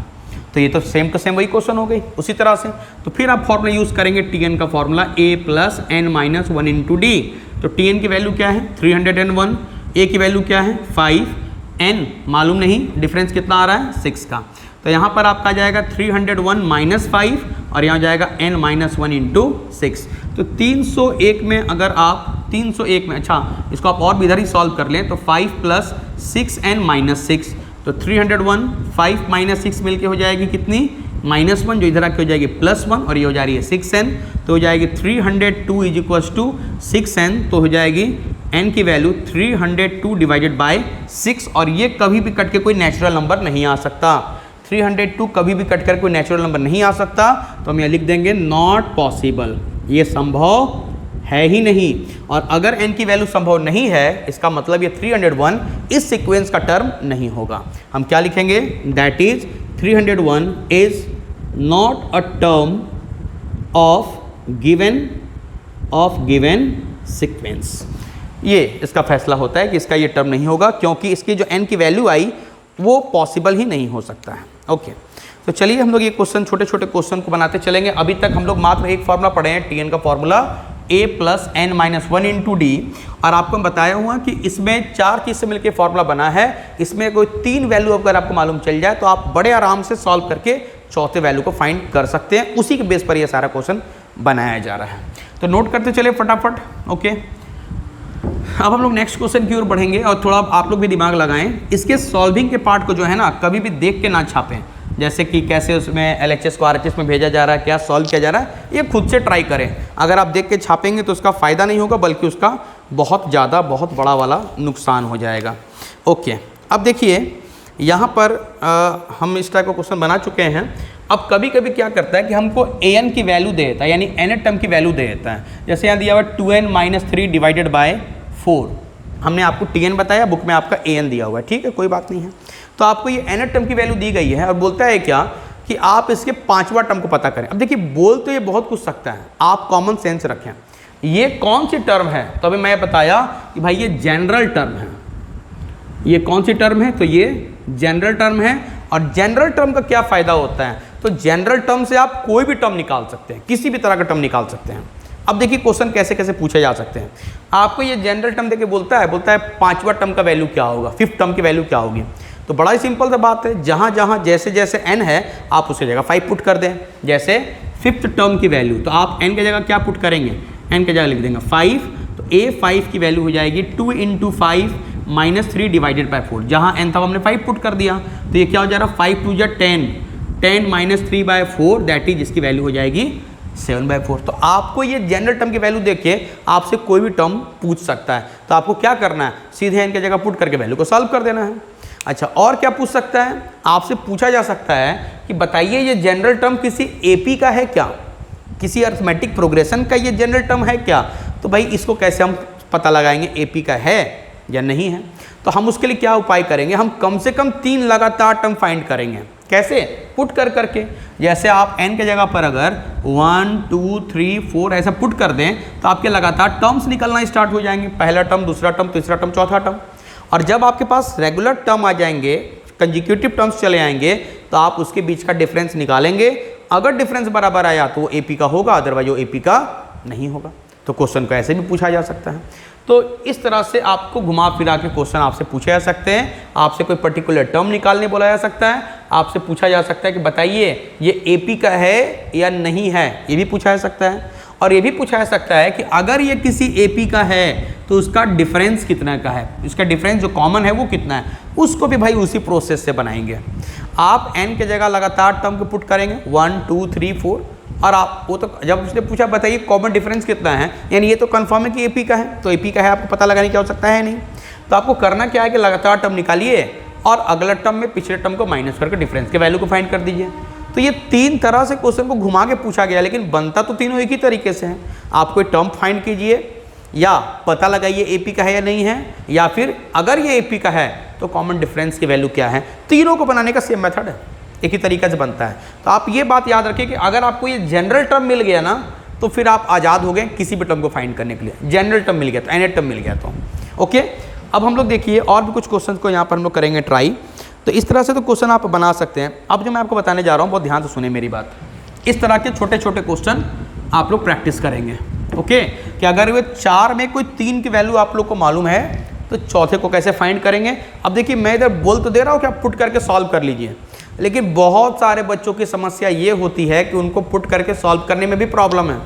Speaker 1: तो ये तो सेम वही क्वेश्चन हो गई उसी तरह से। तो फिर आप फॉर्मूला यूज़ करेंगे Tn का formula a plus n minus 1 into D. तो Tn की वैल्यू क्या है 301, a की वैल्यू क्या है 5, n मालूम नहीं, डिफरेंस कितना आ रहा है 6 का। तो यहाँ पर आपका आ जाएगा 301 माइनस 5 और यहाँ जाएगा n माइनस 1 इंटू 6। तो 301 में अगर आप 301 में, अच्छा इसको आप और भी इधर ही सॉल्व कर लें, तो 5 प्लस 6n माइनस 6, तो 301 5 माइनस 6 मिलके हो जाएगी कितनी, -1, जो इधर आके हो जाएगी +1 और ये हो जा रही है 6n, तो हो जाएगी 302 इज इक्वल्स टू 6n, तो हो जाएगी n की वैल्यू 302 डिवाइडेड बाय 6, और ये कभी भी कट के कोई नेचुरल नंबर नहीं आ सकता। 302 कभी भी कट कर कोई नेचुरल नंबर नहीं आ सकता, तो हम यहाँ लिख देंगे नॉट पॉसिबल, ये संभव है ही नहीं। और अगर n की वैल्यू संभव नहीं है, इसका मतलब ये 301 इस सीक्वेंस का टर्म नहीं होगा। हम क्या लिखेंगे, that is 301 is not a term of given sequence. ये इसका फैसला होता है कि इसका ये टर्म नहीं होगा, क्योंकि इसकी जो n की वैल्यू आई वो पॉसिबल ही नहीं हो सकता है। ओके, तो चलिए हम लोग ये क्वेश्चन, छोटे छोटे क्वेश्चन को बनाते चलेंगे। अभी तक हम लोग मात्र एक फॉर्मूला पढ़े हैं, Tn का फॉर्मूला a + n-1 × d, और आपको मैं बताया हुआ कि इसमें 4 चीज़ से मिलकर फॉर्मूला बना है। इसमें कोई 3 वैल्यू अगर आपको मालूम चल जाए तो आप बड़े आराम से सॉल्व करके चौथे वैल्यू को फाइंड कर सकते हैं। उसी के बेस पर यह सारा क्वेश्चन बनाया जा रहा है, तो नोट करते चले फटाफट। ओके, अब हम लोग नेक्स्ट क्वेश्चन की ओर बढ़ेंगे, और थोड़ा आप लोग भी दिमाग लगाएं। इसके सॉल्विंग के पार्ट को जो है ना, कभी भी देख के ना छापें, जैसे कि कैसे उसमें LHS को RHS में भेजा जा रहा है, क्या सॉल्व किया जा रहा है, ये खुद से ट्राई करें। अगर आप देख के छापेंगे तो उसका फ़ायदा नहीं होगा, बल्कि उसका बहुत ज़्यादा, बहुत बड़ा वाला नुकसान हो जाएगा। ओके, अब देखिए यहाँ पर हम इस टाइप का क्वेश्चन बना चुके हैं। अब कभी कभी क्या करता है कि हमको an की वैल्यू दे देता है, यानी nth टर्म की वैल्यू दे देता है। जैसे यहाँ दिया हुआ 2n - 3 डिवाइडेड बाय 4, हमने आपको Tn बताया, बुक में आपका an दिया हुआ है, ठीक है, कोई बात नहीं है। तो आपको ये nth टर्म की वैल्यू दी गई है, और बोलता है क्या कि आप इसके 5वां टर्म को पता करें। अब देखिए, बोल तो ये बहुत कुछ सकता है, आप कॉमन सेंस रखें। ये कौन सी टर्म है, तो अभी मैं बताया कि भाई ये जनरल टर्म है। ये कौन सी टर्म है, तो ये जनरल टर्म है। और जनरल टर्म का क्या फ़ायदा होता है, तो जनरल टर्म से आप कोई भी टर्म निकाल सकते हैं, किसी भी तरह का टर्म निकाल सकते हैं। अब देखिए क्वेश्चन कैसे कैसे पूछे जा सकते हैं। आपको ये जनरल टर्म देके बोलता है 5वां टर्म का वैल्यू क्या होगा, 5th टर्म की वैल्यू क्या होगी। तो बड़ा ही सिंपल सा बात है, जहाँ जहाँ जैसे जैसे n है आप उसे जगह 5 पुट कर दें। जैसे 5th टर्म की वैल्यू, तो आप n की जगह क्या पुट करेंगे, n की जगह लिख देंगे 5, तो a5 की वैल्यू हो जाएगी 2 × 5 - 3 डिवाइडेड बाय 4। जहाँ n था हमने 5 पुट कर दिया, तो ये क्या हो जा रहा है, 5 × 2 = 10, 10 - 3/4, दैट इज इसकी वैल्यू हो जाएगी 7/4। तो आपको ये जनरल टर्म की वैल्यू देख के आपसे कोई भी टर्म पूछ सकता है, तो आपको क्या करना है, सीधे n की जगह पुट करके वैल्यू को सॉल्व कर देना है। अच्छा, और क्या पूछ सकता है, आपसे पूछा जा सकता है कि बताइए ये जनरल टर्म किसी AP का है क्या, किसी अरिथमेटिक प्रोग्रेशन का ये जनरल टर्म है क्या। तो भाई इसको कैसे हम पता लगाएंगे AP का है या नहीं है। तो हम उसके लिए क्या उपाय करेंगे, हम कम से कम 3 लगातार टर्म फाइंड करेंगे। कैसे, पुट कर करके। जैसे आप n के जगह पर अगर 1 2 3 4 ऐसा पुट कर दें, तो आपके लगातार टर्म्स निकलना स्टार्ट हो जाएंगे, पहला टर्म, दूसरा टर्म, तीसरा टर्म, चौथा टर्म। और जब आपके पास रेगुलर टर्म आ जाएंगे, कंजिक्यूटिव टर्म्स चले आएंगे, तो आप उसके बीच का डिफरेंस निकालेंगे। अगर डिफरेंस बराबर आया तो वो AP का होगा, अदरवाइज वो AP का नहीं होगा। तो क्वेश्चन को ऐसे भी पूछा जा सकता है। तो इस तरह से आपको घुमा फिरा के क्वेश्चन आपसे पूछे जा सकते हैं। आपसे कोई पर्टिकुलर टर्म निकालने बोला जा सकता है, आपसे पूछा जा सकता है कि बताइए ये AP का है या नहीं है, ये भी पूछा जा सकता है। और ये भी पूछा जा सकता है कि अगर ये किसी AP का है तो उसका डिफरेंस कितना का है, इसका डिफरेंस जो कॉमन है वो कितना है, उसको भी भाई उसी प्रोसेस से बनाएंगे। आप n के जगह लगातार टर्म को पुट करेंगे 1 2 3 4, और आप वो तो जब उसने पूछा बताइए कॉमन डिफरेंस कितना है, यानी ये तो कंफर्म है कि AP का है, तो AP का है, आपको पता लगाने की आवश्यकता है नहीं। तो आपको करना क्या है कि लगातार टर्म निकालिए और अगला टर्म में पिछले टर्म को माइनस करके डिफरेंस के वैल्यू को फाइंड कर दीजिए। तो ये 3 तरह से क्वेश्चन को घुमा के पूछा गया, लेकिन बनता तो तीनों एक ही तरीके से है। आप कोई टर्म फाइंड कीजिए, या पता लगाइए AP का है या नहीं है, या फिर अगर ये AP का है तो कॉमन डिफरेंस की वैल्यू क्या है। तीनों को बनाने का सेम मेथड है, एक ही तरीके से बनता है। तो आप ये बात याद रखिए कि अगर आपको ये जनरल टर्म मिल गया ना, तो फिर आप आज़ाद हो गए किसी भी टर्म को फाइंड करने के लिए। जनरल टर्म मिल गया तो nth टर्म मिल गया तो ओके। अब हम लोग देखिए और भी कुछ क्वेश्चन को यहाँ पर हम लोग करेंगे ट्राई। तो इस तरह से तो क्वेश्चन आप बना सकते हैं। अब जो मैं आपको बताने जा रहा हूँ बहुत ध्यान से सुने मेरी बात। इस तरह के छोटे छोटे क्वेश्चन आप लोग प्रैक्टिस करेंगे ओके। कि अगर वे 4 में कोई 3 की वैल्यू आप लोग को मालूम है तो चौथे को कैसे फाइंड करेंगे। अब देखिए मैं इधर बोल तो दे रहा हूँ कि आप पुट करके सॉल्व कर लीजिए, लेकिन बहुत सारे बच्चों की समस्या ये होती है कि उनको पुट करके सॉल्व करने में भी प्रॉब्लम है।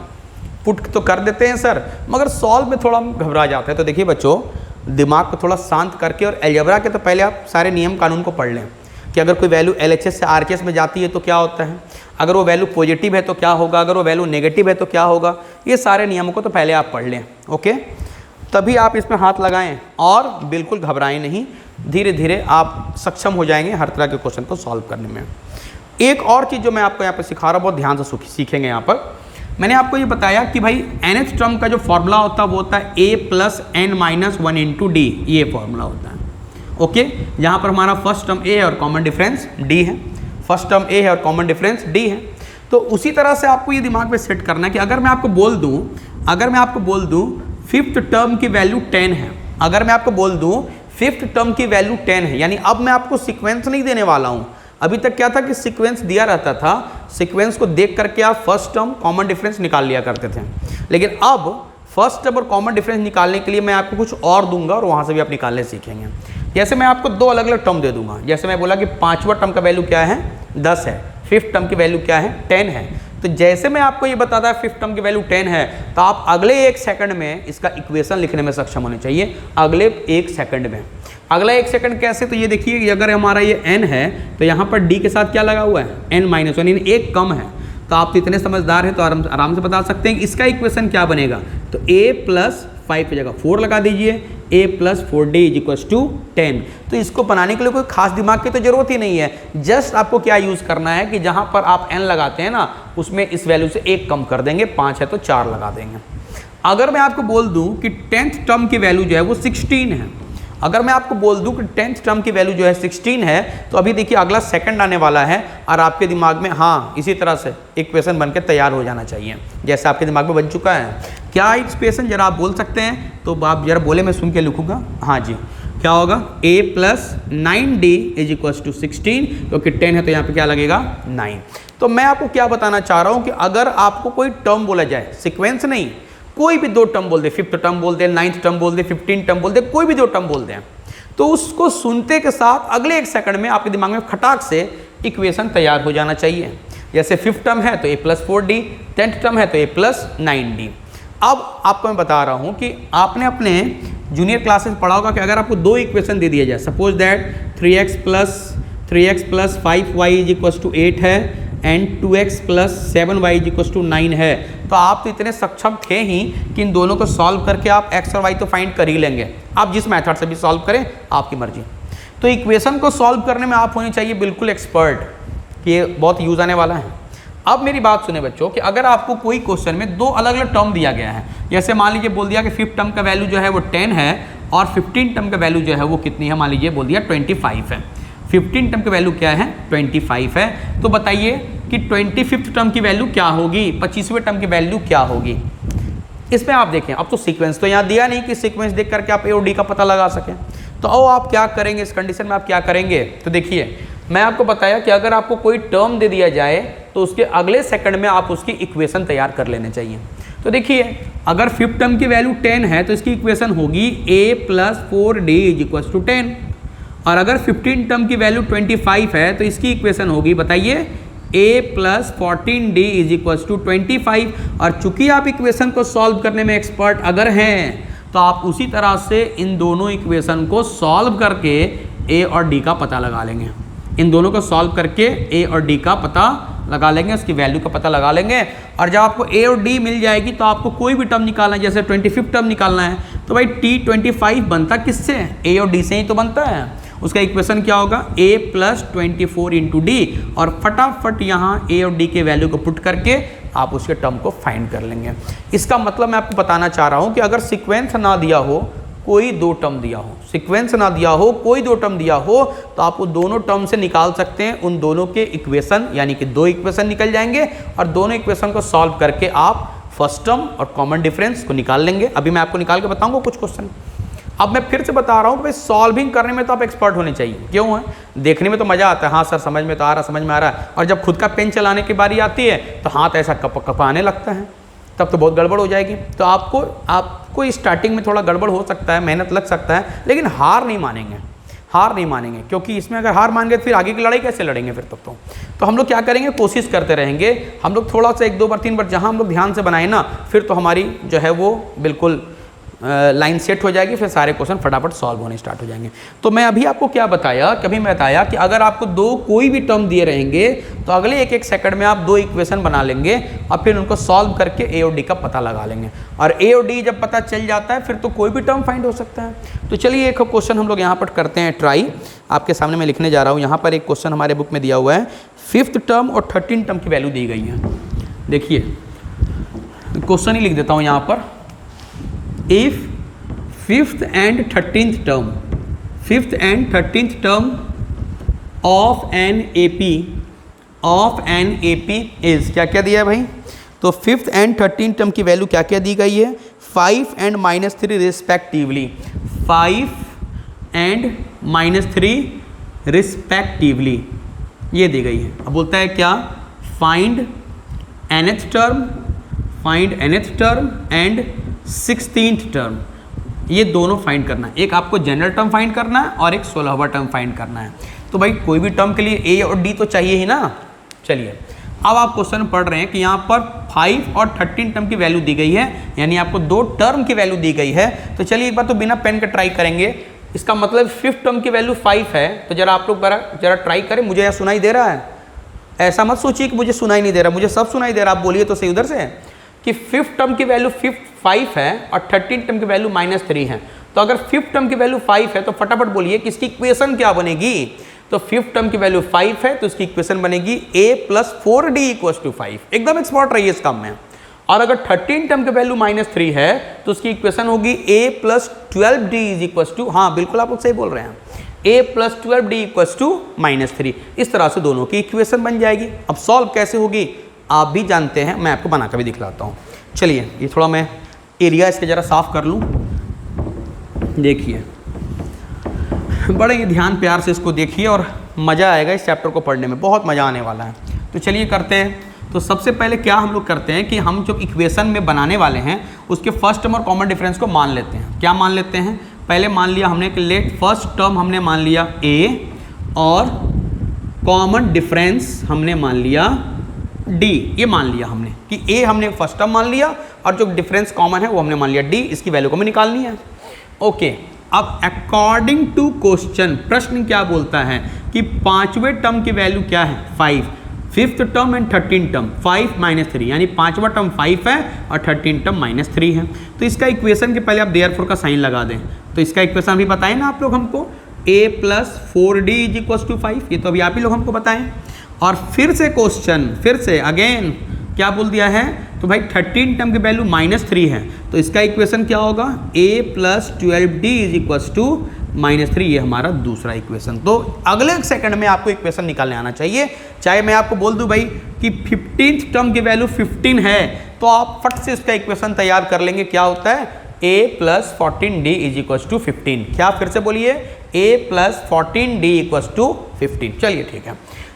Speaker 1: पुट तो कर देते हैं सर, मगर सॉल्व में थोड़ा हम घबरा जाते हैं। तो देखिए बच्चों, दिमाग को थोड़ा शांत करके, और अलजेब्रा के तो पहले आप सारे नियम कानून को पढ़ लें कि अगर कोई वैल्यू LHS से RHS में जाती है तो क्या होता है, अगर वो वैल्यू पॉजिटिव है तो क्या होगा, अगर वो वैल्यू नेगेटिव है तो क्या होगा। ये सारे नियमों को तो पहले आप पढ़ लें, ओके, तभी आप इसमें हाथ लगाएं और बिल्कुल घबराएं नहीं। धीरे धीरे आप सक्षम हो जाएंगे हर तरह के क्वेश्चन को सॉल्व करने में। एक और चीज़ जो मैं आपको यहाँ पर सिखा रहा हूँ, बहुत ध्यान से सीखेंगे। यहाँ पर मैंने आपको ये बताया कि भाई nth टर्म का जो फॉर्मूला होता है वो होता है a + n-1 × d, ये फॉर्मूला होता है, ओके। यहाँ पर हमारा फर्स्ट टर्म a है और कॉमन डिफरेंस d है, फर्स्ट टर्म a है और कॉमन डिफरेंस d है। तो उसी तरह से आपको ये दिमाग में सेट करना है कि अगर मैं आपको बोल दूँ फिफ्थ टर्म की वैल्यू 10 है, अगर मैं आपको बोल दूँ फिफ्थ टर्म की वैल्यू 10 है, यानी अब मैं आपको सीक्वेंस नहीं देने वाला हूँ। अभी तक क्या था कि सीक्वेंस दिया रहता था, सीक्वेंस को देख करके आप फर्स्ट टर्म कॉमन डिफरेंस निकाल लिया करते थे, लेकिन अब फर्स्ट टर्म और कॉमन डिफरेंस निकालने के लिए मैं आपको कुछ और दूंगा और वहाँ से भी आप निकालने सीखेंगे। जैसे मैं आपको दो अलग अलग टर्म दे दूंगा, जैसे मैं बोला कि पाँचवा टर्म का वैल्यू क्या है 10 है, फिफ्थ टर्म की वैल्यू क्या है 10 है। तो जैसे मैं आपको ये बताता है फिफ्थ टर्म की वैल्यू 10 है, तो आप अगले 1 सेकंड में इसका इक्वेशन लिखने में सक्षम होने चाहिए, अगले 1 सेकंड में। अगला 1 सेकंड कैसे, तो ये देखिए कि अगर हमारा ये n है तो यहाँ पर d के साथ क्या लगा हुआ है n-1, यानी एक कम है। तो आप तो इतने समझदार हैं तो आराम से बता सकते हैं कि इसका इक्वेशन क्या बनेगा। तो a + 5 की जगह 4 लगा दीजिए, a + 4d = 10। तो इसको बनाने के लिए कोई खास दिमाग की तो जरूरत ही नहीं है, जस्ट आपको क्या यूज़ करना है कि जहाँ पर आप n लगाते हैं ना उसमें इस वैल्यू से 1 कम कर देंगे, 5 है तो 4 लगा देंगे। अगर मैं आपको बोल दूँ कि 10th टर्म की वैल्यू जो है वो 16 है, अगर मैं आपको बोल दूं कि 10th टर्म की वैल्यू जो है 16 है, तो अभी देखिए अगला सेकंड आने वाला है और आपके दिमाग में हाँ इसी तरह से इक्वेशन बन के तैयार हो जाना चाहिए, जैसे आपके दिमाग में बन चुका है। क्या इक्वेशन जरा आप बोल सकते हैं, तो आप जरा बोले, मैं सुन के लिखूंगा। हाँ जी, क्या होगा a + 9d = 16, क्योंकि 10 है तो यहाँ पे क्या लगेगा 9। तो मैं आपको क्या बताना चाह रहा हूँ कि अगर आपको कोई टर्म बोला जाए, सिक्वेंस नहीं, कोई भी 2 टर्म बोल दे, फिफ्थ टर्म बोल दे, 9th टर्म बोल दे, 15 टर्म बोल दे, कोई भी 2 टर्म बोल दें, तो उसको सुनते के साथ अगले 1 सेकंड में आपके दिमाग में खटाक से इक्वेशन तैयार हो जाना चाहिए। जैसे फिफ्थ टर्म है तो a + 4d, 10th टर्म है तो a + 9d। अब आपको मैं बता रहा हूँ कि आपने अपने जूनियर क्लासेस पढ़ा होगा कि अगर आपको 2 इक्वेशन दे दिया जाए, सपोज दैट 3x + 5y = 8 है एंड 2x + 7y = 9 है, तो आप तो इतने सक्षम थे ही कि इन दोनों को सॉल्व करके आप x और y तो फाइंड कर ही लेंगे। आप जिस मेथड से भी सॉल्व करें आपकी मर्जी। तो इक्वेशन को सॉल्व करने में आप होने चाहिए बिल्कुल एक्सपर्ट, कि ये बहुत यूज़ आने वाला है। अब मेरी बात सुने बच्चों कि अगर आपको कोई क्वेश्चन में 2 अलग अलग टर्म दिया गया है, जैसे मान लीजिए बोल दिया कि फिफ्थ टर्म का वैल्यू जो है वो 10 है और 15 टर्म का वैल्यू जो है वो कितनी है, मान लीजिए बोल दिया 25 है। 15 टर्म की वैल्यू क्या है 25 है, तो बताइए कि 25th टर्म की वैल्यू क्या होगी, 25वें टर्म की वैल्यू क्या होगी। इसमें आप देखें, अब तो सीक्वेंस तो यहाँ दिया नहीं कि सीक्वेंस देख करके आप ए और डी का पता लगा सकें, तो अब आप क्या करेंगे इस कंडीशन में, आप क्या करेंगे। तो देखिए मैं आपको बताया कि अगर आपको कोई टर्म दे दिया जाए तो उसके अगले सेकंड में आप उसकी इक्वेशन तैयार कर लेने चाहिए। तो देखिए अगर फिफ्थ टर्म की वैल्यू 10 है तो इसकी इक्वेशन होगी a + 4d = 10, और अगर 15 टर्म की वैल्यू 25 है तो इसकी इक्वेशन होगी, बताइए, a + 14d = 25। और चूंकि आप इक्वेशन को सॉल्व करने में एक्सपर्ट अगर हैं तो आप उसी तरह से इन दोनों इक्वेशन को सॉल्व करके a और d का पता लगा लेंगे। इन दोनों को सॉल्व करके a और d का पता लगा लेंगे, उसकी वैल्यू का पता लगा लेंगे। और जब आपको a और d मिल जाएगी तो आपको कोई भी टर्म निकालना है, जैसे 25th टर्म निकालना है तो भाई t25 बनता किससे, a और d से ही तो बनता है। उसका इक्वेशन क्या होगा a + 24 × d, और फटाफट यहाँ a और d के वैल्यू को पुट करके आप उसके टर्म को फाइंड कर लेंगे। इसका मतलब मैं आपको बताना चाह रहा हूँ कि अगर सीक्वेंस ना दिया हो, कोई 2 टर्म दिया हो, सीक्वेंस ना दिया हो, कोई 2 टर्म दिया हो, तो आप वो दोनों टर्म से निकाल सकते हैं उन दोनों के इक्वेशन, यानी कि 2 इक्वेशन निकल जाएंगे और दोनों इक्वेशन को सॉल्व करके आप फर्स्ट टर्म और कॉमन डिफरेंस को निकाल लेंगे। अभी मैं आपको निकाल के बताऊंगा कुछ क्वेश्चन। अब मैं फिर से बता रहा हूँ कि भाई सॉल्विंग करने में तो आप एक्सपर्ट होने चाहिए। क्यों है, देखने में तो मज़ा आता है, हाँ सर समझ में तो आ रहा, समझ में आ रहा है, और जब खुद का पेन चलाने की बारी आती है तो हाथ ऐसा कपाने लगता है, तब तो बहुत गड़बड़ हो जाएगी। तो आपको स्टार्टिंग में थोड़ा गड़बड़ हो सकता है, मेहनत लग सकता है, लेकिन हार नहीं मानेंगे, हार नहीं मानेंगे, क्योंकि इसमें अगर हार मान गए तो फिर आगे की लड़ाई कैसे लड़ेंगे फिर तब तो हम लोग क्या करेंगे, कोशिश करते रहेंगे। हम लोग थोड़ा सा 1 2 बार 3 बार जहाँ हम लोग ध्यान से बनाए ना, फिर तो हमारी जो है वो बिल्कुल लाइन सेट हो जाएगी, फिर सारे क्वेश्चन फटाफट सॉल्व होने स्टार्ट हो जाएंगे। तो मैं अभी आपको क्या बताया, कभी मैं बताया कि अगर आपको दो कोई भी टर्म दिए रहेंगे तो अगले एक सेकंड में आप दो इक्वेशन बना लेंगे और फिर उनको सॉल्व करके ए और डी का पता लगा लेंगे, और ए और डी जब पता चल जाता है फिर तो कोई भी टर्म फाइंड हो सकता है। तो चलिए एक क्वेश्चन हम लोग यहाँ पर करते हैं ट्राई। आपके सामने मैं लिखने जा रहा हूँ, यहाँ पर एक क्वेश्चन हमारे बुक में दिया हुआ है, 5th टर्म और 13th टर्म की वैल्यू दी गई है। देखिए क्वेश्चन ही लिख देता हूँ यहाँ पर, if 5th and 13th term, 5th and 13th term of an AP is, क्या क्या दिया है भाई, तो 5th and 13th term की वैल्यू क्या क्या दी गई है, 5 and -3 रिस्पेक्टिवली, 5 and -3 रिस्पेक्टिवली ये दी गई है। अब बोलता है क्या, find nth term and 16th term, ये दोनों फाइंड करना है। एक आपको जनरल टर्म फाइंड करना है और एक 16वां टर्म फाइंड करना है। तो भाई कोई भी टर्म के लिए ए और डी तो चाहिए ही ना। चलिए अब आप क्वेश्चन पढ़ रहे हैं कि यहाँ पर 5 और 13 टर्म की वैल्यू दी गई है, यानी आपको दो टर्म की वैल्यू दी गई है। तो चलिए एक बार तो बिना पेन के ट्राई करेंगे। इसका मतलब 5th टर्म की वैल्यू 5 है, तो जरा आप लोग जरा ट्राई करें। मुझे यह सुनाई दे रहा है, ऐसा मत सोचिए कि मुझे सुनाई नहीं दे रहा, मुझे सब सुनाई दे रहा। आप बोलिए तो सही उधर से कि 5th टर्म की वैल्यू 5 है और 13th टर्म की वैल्यू -3 है। तो अगर 5th टर्म की वैल्यू 5 है तो फटाफट बोलिए कि इसकी इक्वेशन क्या बनेगी। तो 5th टर्म की वैल्यू 5 है तो इसकी इक्वेशन बनेगी a + 4d = 5। एकदम एक्सपर्ट रहिए इस काम में। और अगर 13th टर्म की वैल्यू -3 है तो उसकी इक्वेशन होगी a + 12d = हाँ बिल्कुल आप लोग सही बोल रहे हैं, a + 12d = -3। इस तरह से दोनों की इक्वेशन बन जाएगी। अब सॉल्व कैसे होगी आप भी जानते हैं, मैं आपको बना कर भी दिखलाता हूँ। चलिए ये थोड़ा मैं एरिया इसके ज़रा साफ कर लूँ। देखिए बड़े ही ध्यान प्यार से इसको देखिए और मज़ा आएगा इस चैप्टर को पढ़ने में, बहुत मज़ा आने वाला है। तो चलिए करते हैं। तो सबसे पहले क्या हम लोग करते हैं कि हम जो इक्वेशन में बनाने वाले हैं उसके फर्स्ट टर्म और कॉमन डिफरेंस को मान लेते हैं। क्या मान लेते हैं, पहले मान लिया हमने कि लेट फर्स्ट टर्म हमने मान लिया a और कॉमन डिफरेंस हमने मान लिया d। ये मान लिया हमने कि a हमने फर्स्ट टर्म मान लिया और जो डिफरेंस कॉमन है वो हमने मान लिया d। इसकी वैल्यू को हमें निकालनी है। ओके अब अकॉर्डिंग टू क्वेश्चन, प्रश्न क्या बोलता है कि पांचवें टर्म की वैल्यू क्या है 5, 5th term and 13th term 5 - 3, यानी पांचवा टर्म 5 है और 13th टर्म -3 है। तो इसका इक्वेशन के पहले आप देयरफॉर का साइन लगा दें। तो इसका इक्वेशन अभी बताएं ना आप लोग हमको, a + 4d = 5, ये तो अभी आप ही लोग हमको बताएं। और फिर से क्वेश्चन, फिर से अगेन क्या बोल दिया है, तो भाई 13 टर्म की वैल्यू -3 है तो इसका इक्वेशन क्या होगा, a + 12d = -3। ये हमारा दूसरा इक्वेशन। तो अगले सेकंड में आपको इक्वेशन निकालने आना चाहिए। चाहे मैं आपको बोल दूं भाई कि 15th टर्म की वैल्यू 15 है तो आप फट से इसका इक्वेशन तैयार कर लेंगे। क्या होता है, a + 14d = 15। क्या फिर से बोलिए, a + 14d = 15। चलिए ठीक है,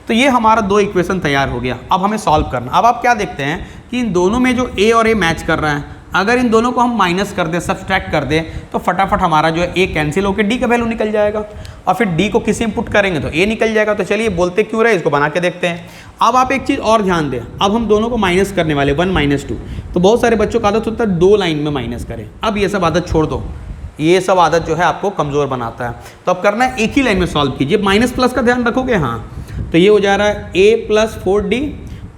Speaker 1: तो ये हमारा दो इक्वेशन तैयार हो गया। अब हमें सॉल्व करना। अब आप क्या देखते हैं कि इन दोनों में जो a और a मैच कर रहा है, अगर इन दोनों को हम माइनस कर दें, सब्सट्रैक्ट कर दें, तो फटाफट हमारा जो है a कैंसिल होकर d का वैल्यू निकल जाएगा और फिर d को किसी में पुट करेंगे तो a निकल जाएगा। तो चलिए बोलते क्यों रहे, इसको बना के देखते हैं। अब आप एक चीज़ और ध्यान दें, अब हम दोनों को माइनस करने वाले 1 - 2। तो बहुत सारे बच्चों का आदत होता है 2 लाइन में माइनस करें। अब ये सब आदत छोड़ दो, ये सब आदत जो है आपको कमज़ोर बनाता है। तो अब करना है एक ही लाइन में सॉल्व कीजिए। माइनस प्लस का ध्यान रखोगे, हाँ तो ये हो जा रहा है a + 4d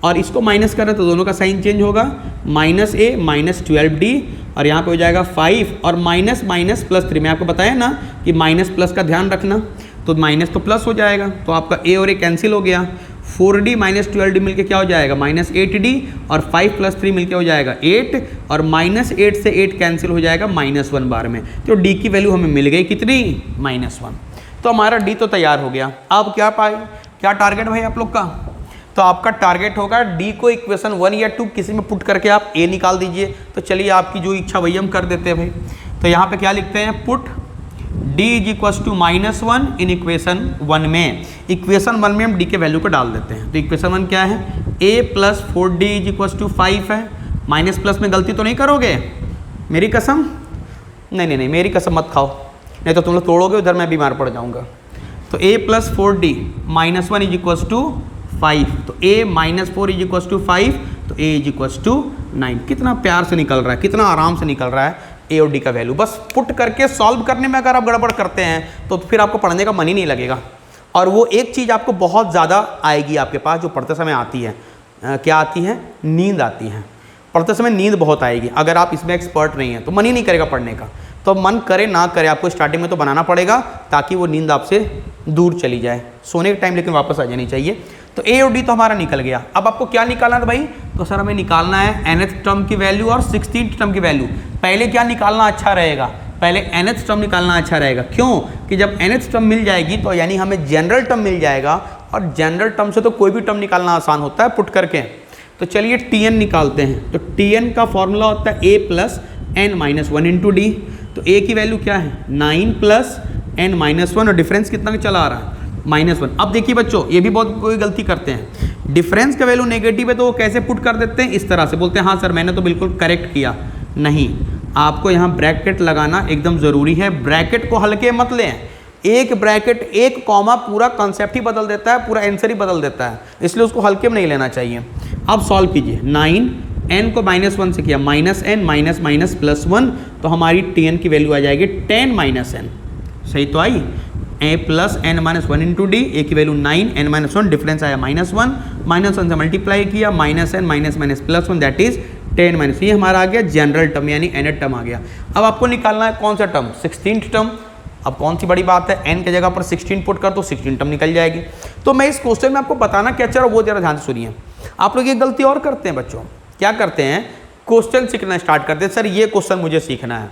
Speaker 1: और इसको माइनस करें तो दोनों का साइन चेंज होगा, -a - 12d और यहाँ पे हो जाएगा 5 और माइनस +3। मैं आपको बताया ना कि माइनस प्लस का ध्यान रखना, तो माइनस तो प्लस हो जाएगा तो आपका a और a कैंसिल हो गया। 4d - 12d मिलके क्या हो जाएगा, -8d और 5 + 3 मिलके हो जाएगा 8 और -8 से 8 कैंसिल हो जाएगा -1 बार में। तो d की वैल्यू हमें मिल गई कितनी, -1। तो हमारा d तो तैयार हो गया। अब क्या पाए, क्या टारगेट भाई आप लोग का, तो आपका टारगेट होगा d को इक्वेशन 1 या 2 किसी में पुट करके आप a निकाल दीजिए। तो चलिए आपकी जो इच्छा वही हम कर देते हैं भाई। तो यहाँ पे क्या लिखते हैं, पुट d = -1 इन इक्वेशन 1 में। इक्वेशन 1 में हम d के वैल्यू को डाल देते हैं। तो इक्वेशन 1 क्या है, a + 4d = 5 है। माइनस प्लस में गलती तो नहीं करोगे, मेरी कसम, नहीं मेरी कसम मत खाओ, नहीं तो तुम लोग तोड़ोगे उधर, मैं बीमार पड़ जाऊँगा। तो a + 4d - 1 = 5, तो a - 4 = 5, तो a = 9। कितना प्यार से निकल रहा है, कितना आराम से निकल रहा है। AOD का वैल्यू। बस पुट करके सॉल्व करने में अगर आप गड़बड़ करते हैं तो फिर आपको पढ़ने का मन ही नहीं लगेगा। और वो एक चीज़ आपको बहुत ज़्यादा आएगी आपके पास जो पढ़ते समय आती है, क्या आती है? नींद आती है। पढ़ते समय नींद बहुत आएगी। अगर आप इसमें एक्सपर्ट नहीं हैं तो मन ही नहीं करेगा पढ़ने का। तो मन करे ना करे आपको स्टार्टिंग में तो बनाना पड़ेगा ताकि वो नींद आपसे दूर चली जाए। सोने के टाइम लेकिन वापस आ जानी चाहिए। तो AOD तो हमारा निकल गया। अब आपको क्या निकालना था भाई? तो सर हमें निकालना है nth टर्म की वैल्यू और 16th टर्म की वैल्यू। पहले क्या निकालना अच्छा रहेगा? पहले nth टर्म निकालना अच्छा रहेगा। क्यों? कि जब nth टर्म मिल जाएगी तो यानी हमें जनरल टर्म मिल जाएगा, और जनरल टर्म से तो कोई भी टर्म निकालना आसान होता है पुट करके। तो चलिए Tn निकालते हैं। तो Tn का फॉर्मूला होता है a plus n minus 1 into D. तो a की वैल्यू क्या है? 9 प्लस n माइनस 1, और डिफरेंस कितना चला आ रहा है? -1। अब देखिए बच्चों, ये भी बहुत कोई गलती करते हैं। डिफरेंस का वैल्यू नेगेटिव है तो वो कैसे पुट कर देते हैं? इस तरह से बोलते हैं हाँ सर मैंने तो बिल्कुल करेक्ट किया। नहीं, आपको यहाँ ब्रैकेट लगाना एकदम ज़रूरी है। ब्रैकेट को हल्के मत लें। एक ब्रैकेट, एक कॉमा पूरा कॉन्सेप्ट ही बदल देता है, पूरा आंसर ही बदल देता है, इसलिए उसको हल्के में नहीं लेना चाहिए। अब सॉल्व कीजिए। 9 n को -1 से किया, -n माइनस माइनस +1, तो हमारी Tn की वैल्यू आ जाएगी 10 - n। सही तो आई? a plus n minus 1 into D. A की वैल्यू 9, n माइनस 1, डिफरेंस आया -1, -1 से मल्टीप्लाई किया, -n minus minus +1 that is 10 minus. ये हमारा आ गया जनरल टर्म यानी nth टर्म आ गया। अब आपको निकालना है कौन सा टर्म? 16th term. अब कौन सी बड़ी बात है, n की जगह पर 16 पुट कर तो 16 टर्म निकल जाएगी। तो मैं इस क्वेश्चन में आपको बताना क्या चाह रहा हूँ वो जरा ध्यान से सुनिए। आप लोग ये गलती और करते हैं बच्चों। क्या करते हैं? क्वेश्चन सीखना स्टार्ट करते हैं, सर ये क्वेश्चन मुझे सीखना है।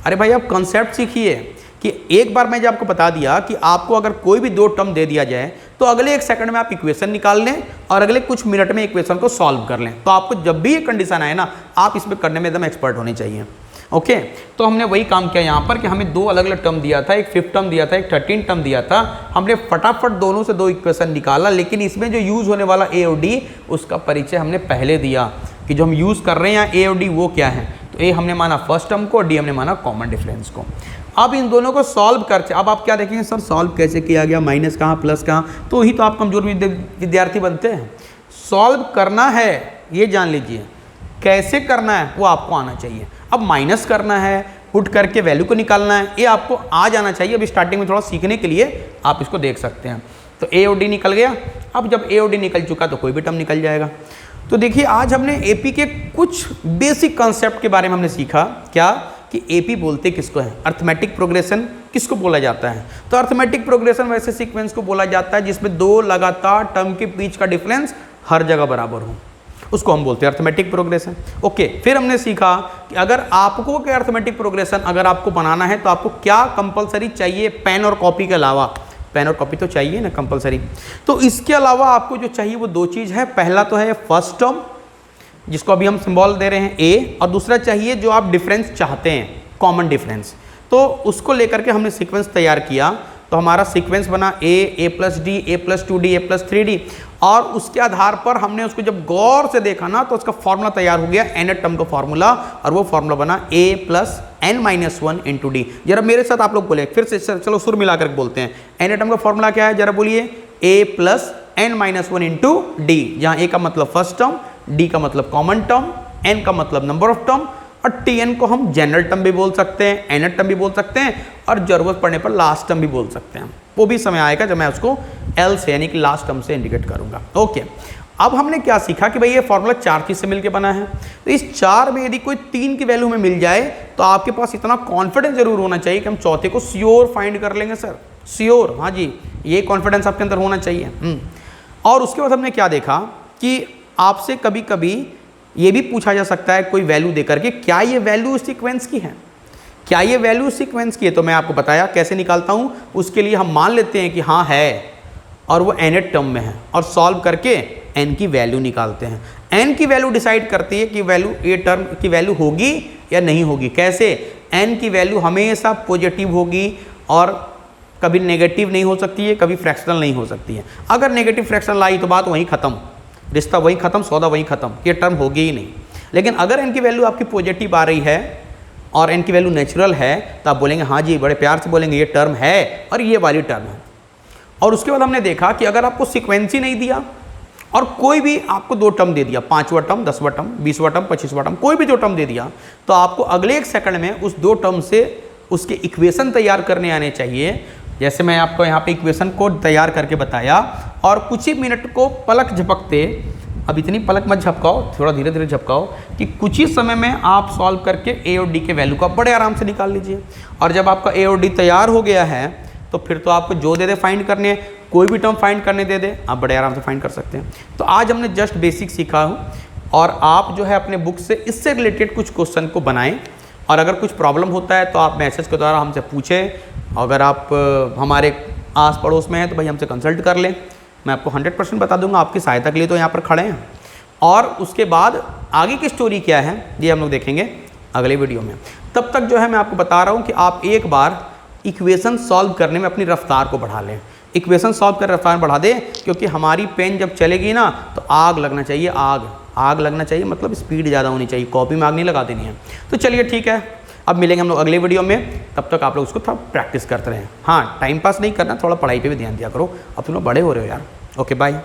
Speaker 1: अरे भाई आप कॉन्सेप्ट सीखिए कि एक बार मैं जब आपको बता दिया कि आपको अगर कोई भी दो टर्म दे दिया जाए तो अगले 1 सेकंड में आप इक्वेशन निकाल लें और अगले कुछ मिनट में इक्वेशन को सॉल्व कर लें। तो आपको जब भी ये कंडीशन आए ना, आप इसमें करने में एकदम एक्सपर्ट होने चाहिए। ओके, तो हमने वही काम किया यहाँ पर कि हमें 2 अलग अलग टर्म दिया था, एक 5th टर्म दिया था, एक 13th टर्म दिया था। हमने फटाफट दोनों से 2 इक्वेशन निकाला, लेकिन इसमें जो यूज़ होने वाला AOD उसका परिचय हमने पहले दिया कि जो हम यूज़ कर रहे हैं AOD वो क्या है। तो A हमने माना फर्स्ट टर्म को, D हमने माना कॉमन डिफरेंस को। अब इन दोनों को सॉल्व करते, अब आप क्या देखेंगे सर सॉल्व कैसे किया गया, माइनस कहाँ प्लस कहाँ, तो ही तो आप कमजोर विद्यार्थी बनते हैं। सॉल्व करना है ये जान लीजिए, कैसे करना है वो आपको आना चाहिए। अब माइनस करना है, पुट करके वैल्यू को निकालना है, ये आपको आ जाना चाहिए। अभी स्टार्टिंग में थोड़ा सीखने के लिए आप इसको देख सकते हैं। तो AOD निकल गया। अब जब AOD निकल चुका तो कोई भी टर्म निकल जाएगा। तो देखिए आज हमने AP के कुछ बेसिक कॉन्सेप्ट के बारे में हमने सीखा। क्या कि AP बोलते किसको है, अर्थमेटिक प्रोग्रेशन किसको बोला जाता है। तो अर्थमेटिक प्रोग्रेशन वैसे सीक्वेंस को बोला जाता है जिसमें 2 लगातार टर्म के बीच का डिफरेंस हर जगह बराबर हो, उसको हम बोलते हैं अर्थमेटिक प्रोग्रेशन। ओके, फिर हमने सीखा कि अगर आपको क्या अर्थमेटिक प्रोग्रेशन अगर आपको बनाना है तो आपको क्या कंपलसरी चाहिए, पेन और कॉपी के अलावा। पेन और कॉपी तो चाहिए ना कंपलसरी। तो इसके अलावा आपको जो चाहिए वो 2 चीज़ है। पहला तो है फर्स्ट टर्म जिसको अभी हम सिंबल दे रहे हैं A, और दूसरा चाहिए जो आप डिफरेंस चाहते हैं, कॉमन डिफरेंस। तो उसको लेकर के हमने सीक्वेंस तैयार किया। तो हमारा सीक्वेंस बना A plus D, A plus 2D, A plus 3D, और उसके आधार पर हमने उसको जब गौर से देखा ना तो उसका फॉर्मूला तैयार हो गया, nth टर्म का फॉर्मूला, और वो फॉर्मूला बना A plus n minus 1 into D. जरा मेरे साथ आप लोग बोले फिर से, चलो सुर मिलाकर बोलते हैं। nth टर्म का फॉर्मूला क्या है, जरा बोलिए, A plus n minus 1 into D, जहाँ A का मतलब फर्स्ट टर्म, D का मतलब कॉमन टर्म, n का मतलब नंबर ऑफ टर्म, और Tn को हम जनरल टर्म भी बोल सकते हैं, nth टर्म भी बोल सकते हैं, और जरूरत पड़ने पर लास्ट टर्म भी बोल सकते हैं। वो भी समय आएगा जब मैं उसको L से यानी कि लास्ट टर्म से इंडिकेट करूंगा। ओके, अब हमने क्या सीखा कि भाई ये फॉर्मूला 4 चीज़ से मिलकर बना है। तो इस 4 में यदि कोई 3 की वैल्यू में मिल जाए तो आपके पास इतना कॉन्फिडेंस जरूर होना चाहिए कि हम चौथे को श्योर फाइंड कर लेंगे सर, श्योर। हाँ जी, ये कॉन्फिडेंस आपके अंदर होना चाहिए। और उसके बाद हमने क्या देखा कि आपसे कभी कभी ये भी पूछा जा सकता है कोई वैल्यू देकर के, क्या ये वैल्यू सीक्वेंस की है, क्या ये वैल्यू सीक्वेंस की है। तो मैं आपको बताया कैसे निकालता हूँ। उसके लिए हम मान लेते हैं कि हाँ है और वो nth टर्म में है, और सॉल्व करके n की वैल्यू निकालते हैं। n की वैल्यू डिसाइड करती है कि वैल्यू ए टर्म की वैल्यू होगी या नहीं होगी। कैसे, n की वैल्यू हमेशा पॉजिटिव होगी और कभी नेगेटिव नहीं हो सकती है, कभी फ्रैक्शनल नहीं हो सकती है। अगर नेगेटिव फ्रैक्शनल आई तो बात वहीं खत्म, रिश्ता वहीं खत्म, सौदा वहीं खत्म, ये टर्म होगी ही नहीं। लेकिन अगर n की वैल्यू आपकी पॉजिटिव आ रही है और n की वैल्यू नेचुरल है तो आप बोलेंगे हाँ जी, बड़े प्यार से बोलेंगे ये टर्म है और ये वाली टर्म है। और उसके बाद हमने देखा कि अगर आपको सीक्वेंस ही नहीं दिया और कोई भी आपको 2 टर्म दे दिया, 5वां टर्म, 10वां टर्म, 20वां टर्म, 25वां टर्म, कोई भी 2 टर्म दे दिया, तो आपको अगले 1 सेकंड में उस 2 टर्म से उसके इक्वेशन तैयार करने आने चाहिए। जैसे मैं आपको यहाँ पे इक्वेशन को तैयार करके बताया, और कुछ ही मिनट को पलक झपकते, अब इतनी पलक मत झपकाओ, थोड़ा धीरे धीरे झपकाओ, कि कुछ ही समय में आप सॉल्व करके ए और डी के वैल्यू को बड़े आराम से निकाल लीजिए। और जब आपका ए और डी तैयार हो गया है तो फिर तो आपको जो दे दे फाइंड करने, कोई भी टर्म फाइंड करने दे दे, आप बड़े आराम से फाइंड कर सकते हैं। तो आज हमने जस्ट बेसिक सीखा हूँ, और आप जो है अपने बुक से इससे रिलेटेड कुछ क्वेश्चन को बनाएं, और अगर कुछ प्रॉब्लम होता है तो आप मैसेज के द्वारा हमसे पूछें। अगर आप हमारे आस पड़ोस में हैं तो भाई हमसे कंसल्ट कर लें, मैं आपको 100% बता दूंगा, आपकी सहायता के लिए तो यहाँ पर खड़े हैं। और उसके बाद आगे की स्टोरी क्या है ये हम लोग देखेंगे अगले वीडियो में। तब तक जो है मैं आपको बता रहा हूँ कि आप एक बार इक्वेशन सॉल्व करने में अपनी रफ्तार को बढ़ा लें। इक्वेशन सॉल्व कर रफ्तार बढ़ा दें, क्योंकि हमारी पेन जब चलेगी ना तो आग लगना चाहिए, आग लगना चाहिए, मतलब स्पीड ज़्यादा होनी चाहिए, कॉपी में आग नहीं लगा देनी है। तो चलिए ठीक है, अब मिलेंगे हम लोग अगले वीडियो में। तब तक आप लोग उसको थोड़ा प्रैक्टिस करते रहें। हाँ, टाइम पास नहीं करना, थोड़ा पढ़ाई पे भी ध्यान दिया करो, अब तुम लोग बड़े हो रहे हो यार। Okay bye.